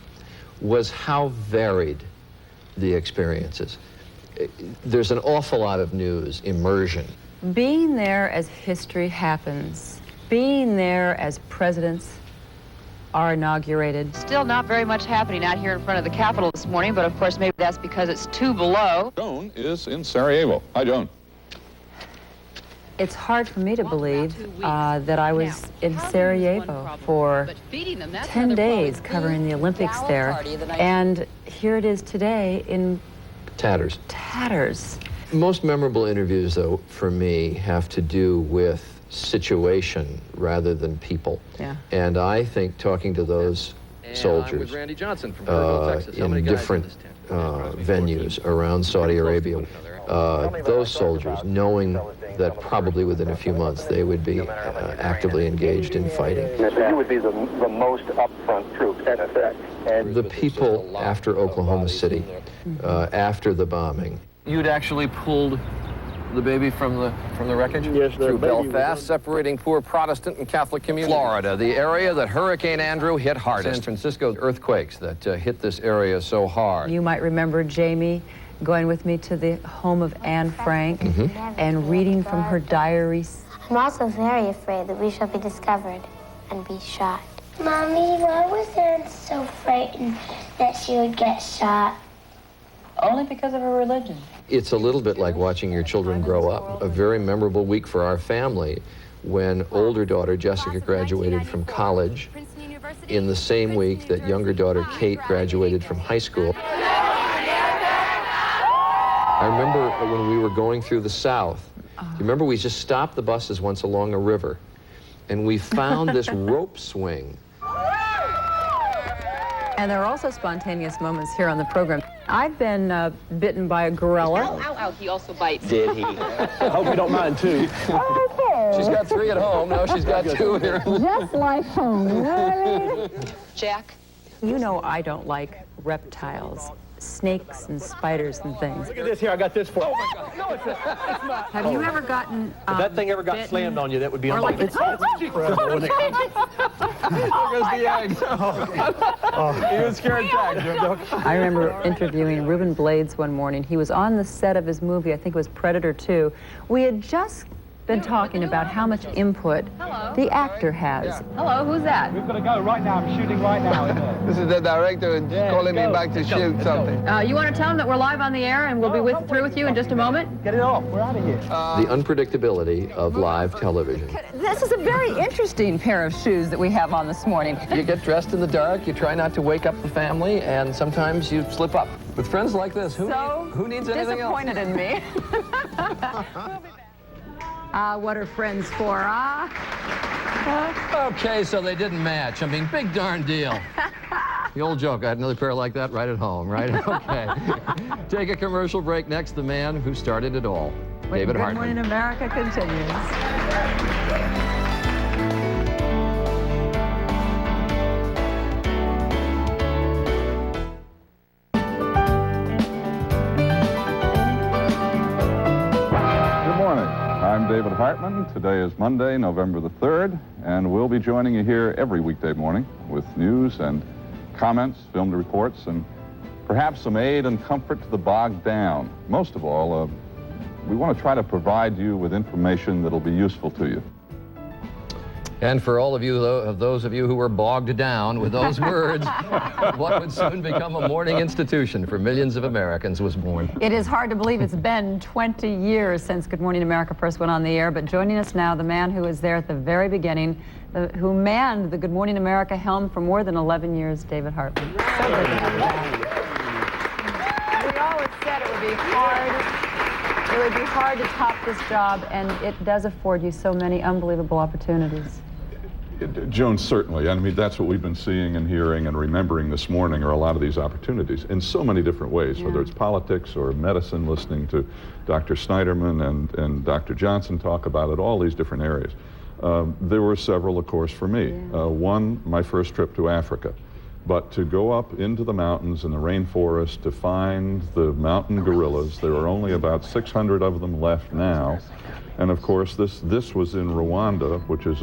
was how varied the experiences. There's an awful lot of news, immersion. Being there as history happens, being there as presidents are inaugurated. Still not very much happening out here in front of the Capitol this morning, but of course maybe that's because it's 2 below. Joan is in Sarajevo. Hi, Joan. It's hard for me to believe that I was in Sarajevo for 10 days covering the Olympics there. And here it is today in Tatters. tatters. Most memorable interviews, though, for me, have to do with situation rather than people. Yeah. And I think talking to those soldiers with Randy Johnson from Kerrville, Texas. How many in guys different in this venues around Saudi Arabia, those soldiers, knowing that probably within a few months they would be actively engaged in fighting. You would be the most upfront troops, in effect. And The people after Oklahoma City, after the bombing. You'd actually pulled the baby from the wreckage? Yes, through Belfast, separating poor Protestant and Catholic communities. Florida, the area that Hurricane Andrew hit hardest. San Francisco earthquakes that hit this area so hard. You might remember Jamie going with me to the home of Anne Frank and reading from her diaries. I'm also very afraid that we shall be discovered and be shot. Mommy, why was Anne so frightened that she would get shot? Only because of her religion. It's a little bit like watching your children grow up. A very memorable week for our family when older daughter Jessica graduated from college in the same week that younger daughter Kate graduated from high school. I remember when we were going through the South, you remember we just stopped the buses once along a river and we found this rope swing. And there are also spontaneous moments here on the program. I've been bitten by a gorilla. Ow, ow, ow, he also bites. Did he? I hope you don't mind, too. She's got 3 at home, now she's got 2 here. Just like home, you know what I mean? Jack? You know I don't like reptiles, snakes and spiders and things. Look at this here, I got this for you. Oh my God. No, it's not. Have you ever gotten If that thing ever got bitten? slammed on you, that would be Or on like my it's There goes the egg. He was scared, Jack. I remember interviewing Ruben Blades one morning. He was on the set of his movie, I think it was Predator 2. We had just been talking about how much input the actor has. Hello, who's that? We've got to go right now. I'm shooting right now. This is the director calling me back to shoot something. You want to tell him that we're live on the air and we'll be through with you in just a moment? Get it off. We're out of here. The unpredictability of live television. This is a very interesting pair of shoes that we have on this morning. You get dressed in the dark, you try not to wake up the family, and sometimes you slip up. With friends like this, who needs anything else? Disappointed in me. What are friends for, Okay, so they didn't match. I mean, big darn deal. The old joke, I had another pair like that right at home, right? Okay. Take a commercial break. Next, the man who started it all, David Hartman. Good Morning America continues. I'm David Hartman. Today is Monday, November the 3rd, and we'll be joining you here every weekday morning with news and comments, filmed reports, and perhaps some aid and comfort to the bogged down. Most of all, we want to try to provide you with information that'll be useful to you. And for all of you, those of you who were bogged down with those words, what would soon become a morning institution for millions of Americans was born. It is hard to believe it's been 20 years since Good Morning America first went on the air, but joining us now, the man who was there at the very beginning, who manned the Good Morning America helm for more than 11 years, David Hartman. So good to have you back. We always said it would be hard. It would be hard to top this job, and it does afford you so many unbelievable opportunities. Joan, certainly. I mean, that's what we've been seeing and hearing and remembering this morning are a lot of these opportunities in so many different ways, whether it's politics or medicine, listening to Dr. Snyderman and Dr. Johnson talk about it, all these different areas. There were several, of course, for me. One, my first trip to Africa. But to go up into the mountains and the rainforest to find the mountain gorillas, there are only about 600 of them left now. And of course, this was in Rwanda, which is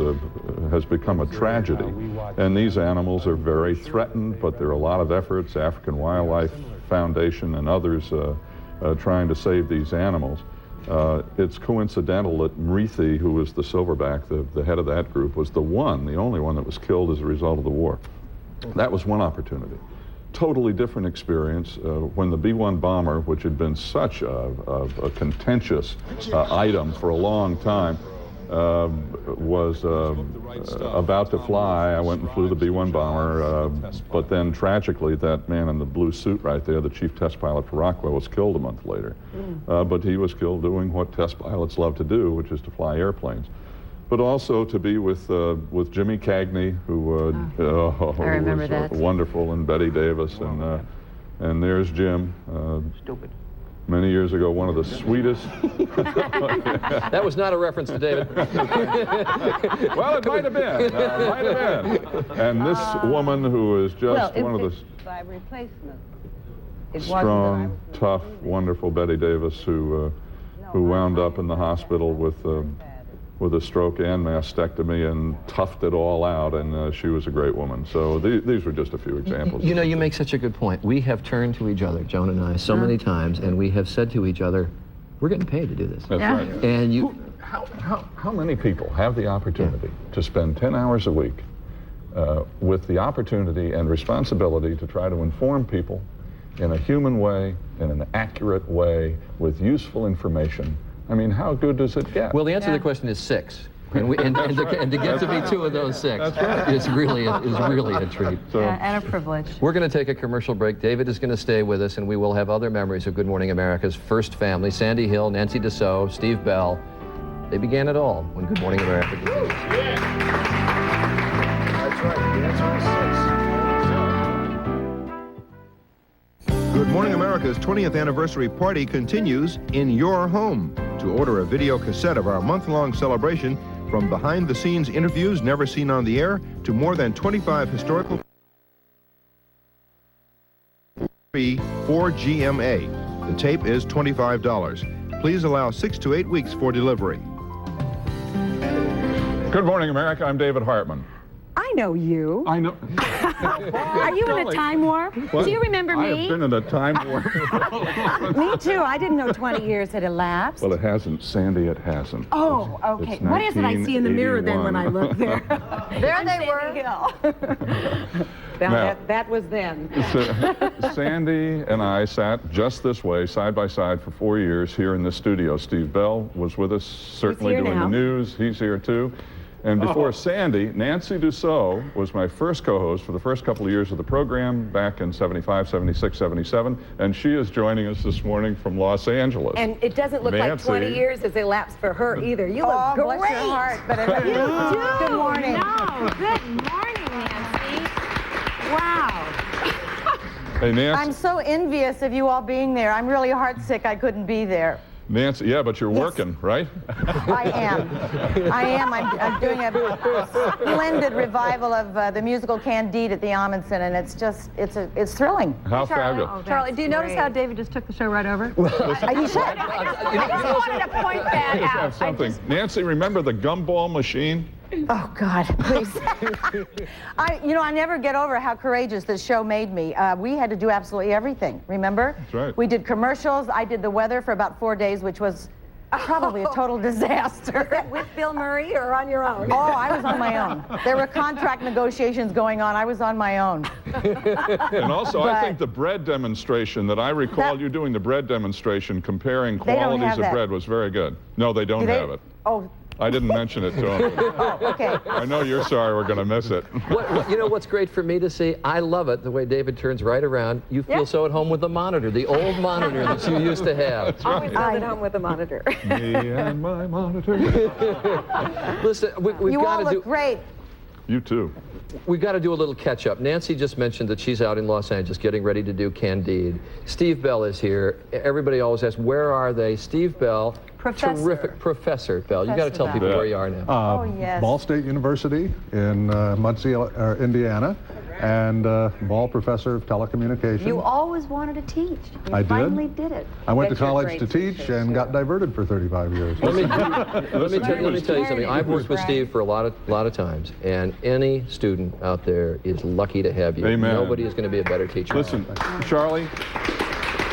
has become a tragedy. And these animals are very threatened, but there are a lot of efforts, African Wildlife Foundation and others trying to save these animals. It's coincidental that Mrithi, who was the silverback, the head of that group, was the only one that was killed as a result of the war. That was one opportunity. Totally different experience when the B-1 bomber, which had been such a contentious item for a long time, was about to fly. I went and flew the B-1 bomber, but then tragically that man in the blue suit right there, the chief test pilot for Rockwell, was killed a month later. But he was killed doing what test pilots love to do, which is to fly airplanes. But also to be with Jimmy Cagney, who was wonderful, and Betty Davis, and there's Jim. Stupid. Many years ago, one of the sweetest. That was not a reference to David. Well, it might have been. And this woman who is just one of the by replacement. strong, tough, wonderful Betty Davis, who wound up in the hospital with a stroke and mastectomy and toughed it all out, and she was a great woman. So these were just a few examples. You know, you make such a good point. We have turned to each other, Joan and I, so many times, and we have said to each other, we're getting paid to do this. That's right. And how many people have the opportunity to spend 10 hours a week with the opportunity and responsibility to try to inform people in a human way, in an accurate way, with useful information. I mean, how good does it get? Well, the answer to the question is 6. And to get to be 2 of those 6, That's right. it's really a treat. So, and a privilege. We're going to take a commercial break. David is going to stay with us, and we will have other memories of Good Morning America's first family, Sandy Hill, Nancy Dussault, Steve Bell. They began it all when Good Morning America continues. That's right. The answer is 6. Good Morning America's 20th anniversary party continues in your home. To order a video cassette of our month-long celebration, from behind-the-scenes interviews never seen on the air to more than 25 historical 4GMA. The tape is $25. Please allow 6 to 8 weeks for delivery. Good morning, America. I'm David Hartman. I know you. I know. Are you in a time warp? What? Do you remember I me? have been in a time warp. Me too. I didn't know 20 years had elapsed. Well, it hasn't, Sandy, it hasn't. Oh, okay. It's What is it I see in the mirror then when I look there? There they were. That was then. Sandy and I sat just this way, side by side, for 4 years here in the studio. Steve Bell was with us, certainly here doing now. the news. He's here too. And before Sandy, Nancy Dussault was my first co-host for the first couple of years of the program back in 75, 76, 77. And she is joining us this morning from Los Angeles. And it doesn't look Nancy. like 20 years has elapsed for her either. You look great. Bless your heart, but it You do. Good morning. No. Good morning, Nancy. Wow. Hey, Nancy. I'm so envious of you all being there. I'm really heartsick I couldn't be there. Nancy, yeah, but you're working, right? I am. I'm doing a splendid revival of the musical Candide at the Amundsen, and it's just, it's thrilling. How fabulous. Charlie, do you notice how David just took the show right over? You should. I just wanted to point that I just have out. something. Nancy, remember the gumball machine? Oh, God, please. I never get over how courageous this show made me. We had to do absolutely everything, remember? That's right. We did commercials. I did the weather for about 4 days, which was probably a total disaster. With Bill Murray or on your own? Oh, I was on my own. There were contract negotiations going on. I was on my own. And also, I think the bread demonstration that I recall you doing the bread demonstration comparing qualities of bread was very good. No, they don't have it. Oh. I didn't mention it to them. Oh, okay. I know you're sorry we're going to miss it. You know what's great for me to see? I love it, the way David turns right around. You feel so at home with the monitor, the old monitor that you used to have. That's right. Always felt at home with the monitor. Me and my monitor. Listen, we've You got all to do... look great. You too. We've got to do a little catch-up. Nancy just mentioned that she's out in Los Angeles getting ready to do Candide. Steve Bell is here. Everybody always asks, where are they? Steve Bell, terrific Professor Bell. You got to tell people where you are now. Yes. Ball State University in Muncie, Indiana, and Ball Professor of Telecommunications. You always wanted to teach. You I did. finally did it. I went to college to teach and got diverted for 35 years. Let me tell you something. I've worked with Steve for a lot of times, and any student out there is lucky to have you. Amen. Nobody is going to be a better teacher. Listen, Charlie,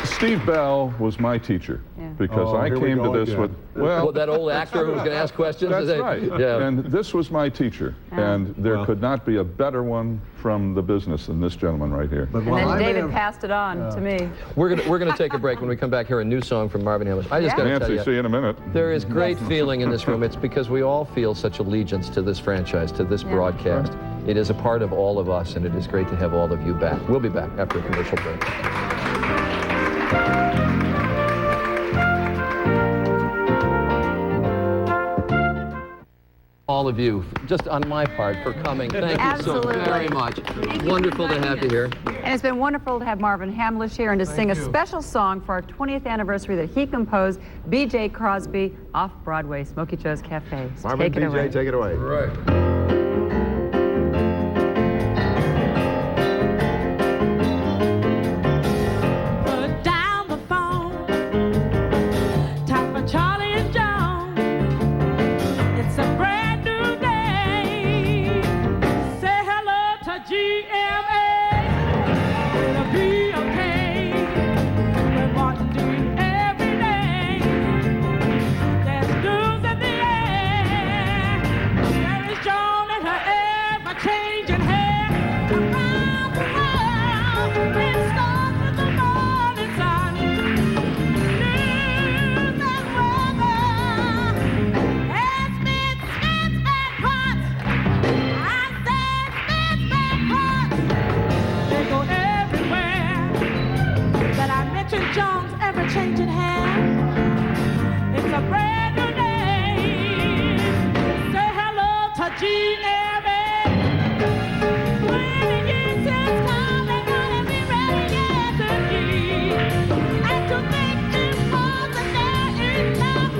Steve Bell was my teacher because I came to this with, well, that old actor who was going to ask questions. That's right. Yeah. And this was my teacher, and there could not be a better one from the business than this gentleman right here. And then David passed it on to me. We're gonna take a break. When we come back here, a new song from Marvin Hamlisch. I just got to tell Nancy, you, see you in a minute. there is great feeling in this room. It's because we all feel such allegiance to this franchise, to this broadcast. It is a part of all of us, and it is great to have all of you back. We'll be back after a commercial break. All of you, just on my part, for coming. Thank you so very much. Wonderful to have you here. And it's been wonderful to have Marvin Hamlisch here and to sing a special song for our 20th anniversary that he composed, B.J. Crosby, off-Broadway, Smokey Joe's Cafe. So Marvin, take it away. BJ, take it away. Right. John. Electric Jones, ever-changing hand. It's a brand new day. Say hello to GMA. When the years is coming, gonna be ready, yes indeed. And to make this more than there is enough.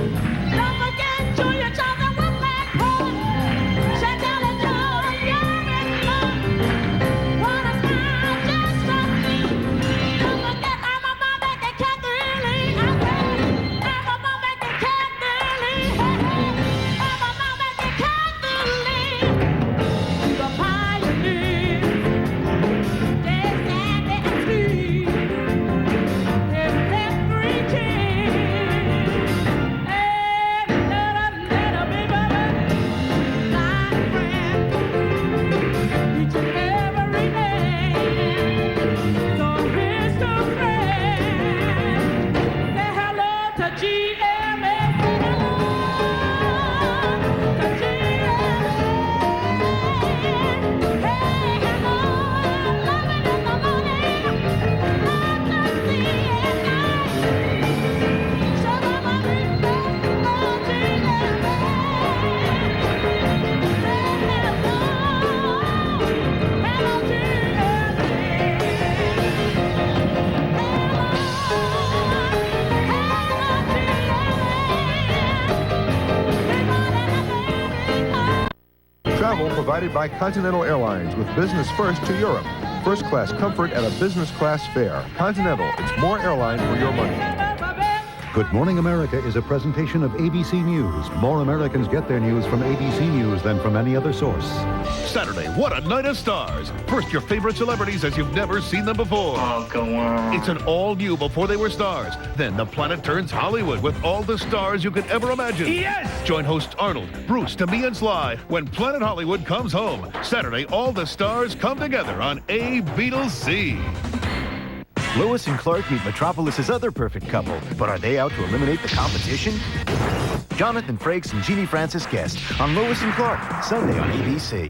Don't forget Julia Child and Will Black Horse. Chantel and Joe, you're in love. Wanna smile, just trust me. Don't forget I'm a mom and Catherine Lee. I said, I'm a mom and Catherine Lee. Hey, hey. I'm a mom and Catherine Lee. The pioneers, they stand and sleep. In every tear. And little baby, my friend, each and every day. So here's to friend. Say hello to GMA. Say hello to GMA. Hey, hello, loving in the morning, love to see at night. Sugar mommy, oh GMA. Travel provided by Continental Airlines with business first to Europe. First class comfort at a business class fare. Continental, it's more airline for your money. Good Morning America is a presentation of ABC News. More Americans get their news from ABC News than from any other source. Saturday, what a night of stars. First, your favorite celebrities as you've never seen them before. Oh, go on. It's an all-new Before They Were Stars. Then the planet turns Hollywood with all the stars you could ever imagine. Yes! Join hosts Arnold, Bruce, Demi, and Sly when Planet Hollywood comes home. Saturday, all the stars come together on A Beatles C. Lois and Clark meet Metropolis's other perfect couple, but are they out to eliminate the competition? Jonathan Frakes and Jeannie Francis guest on Lois and Clark, Sunday on ABC.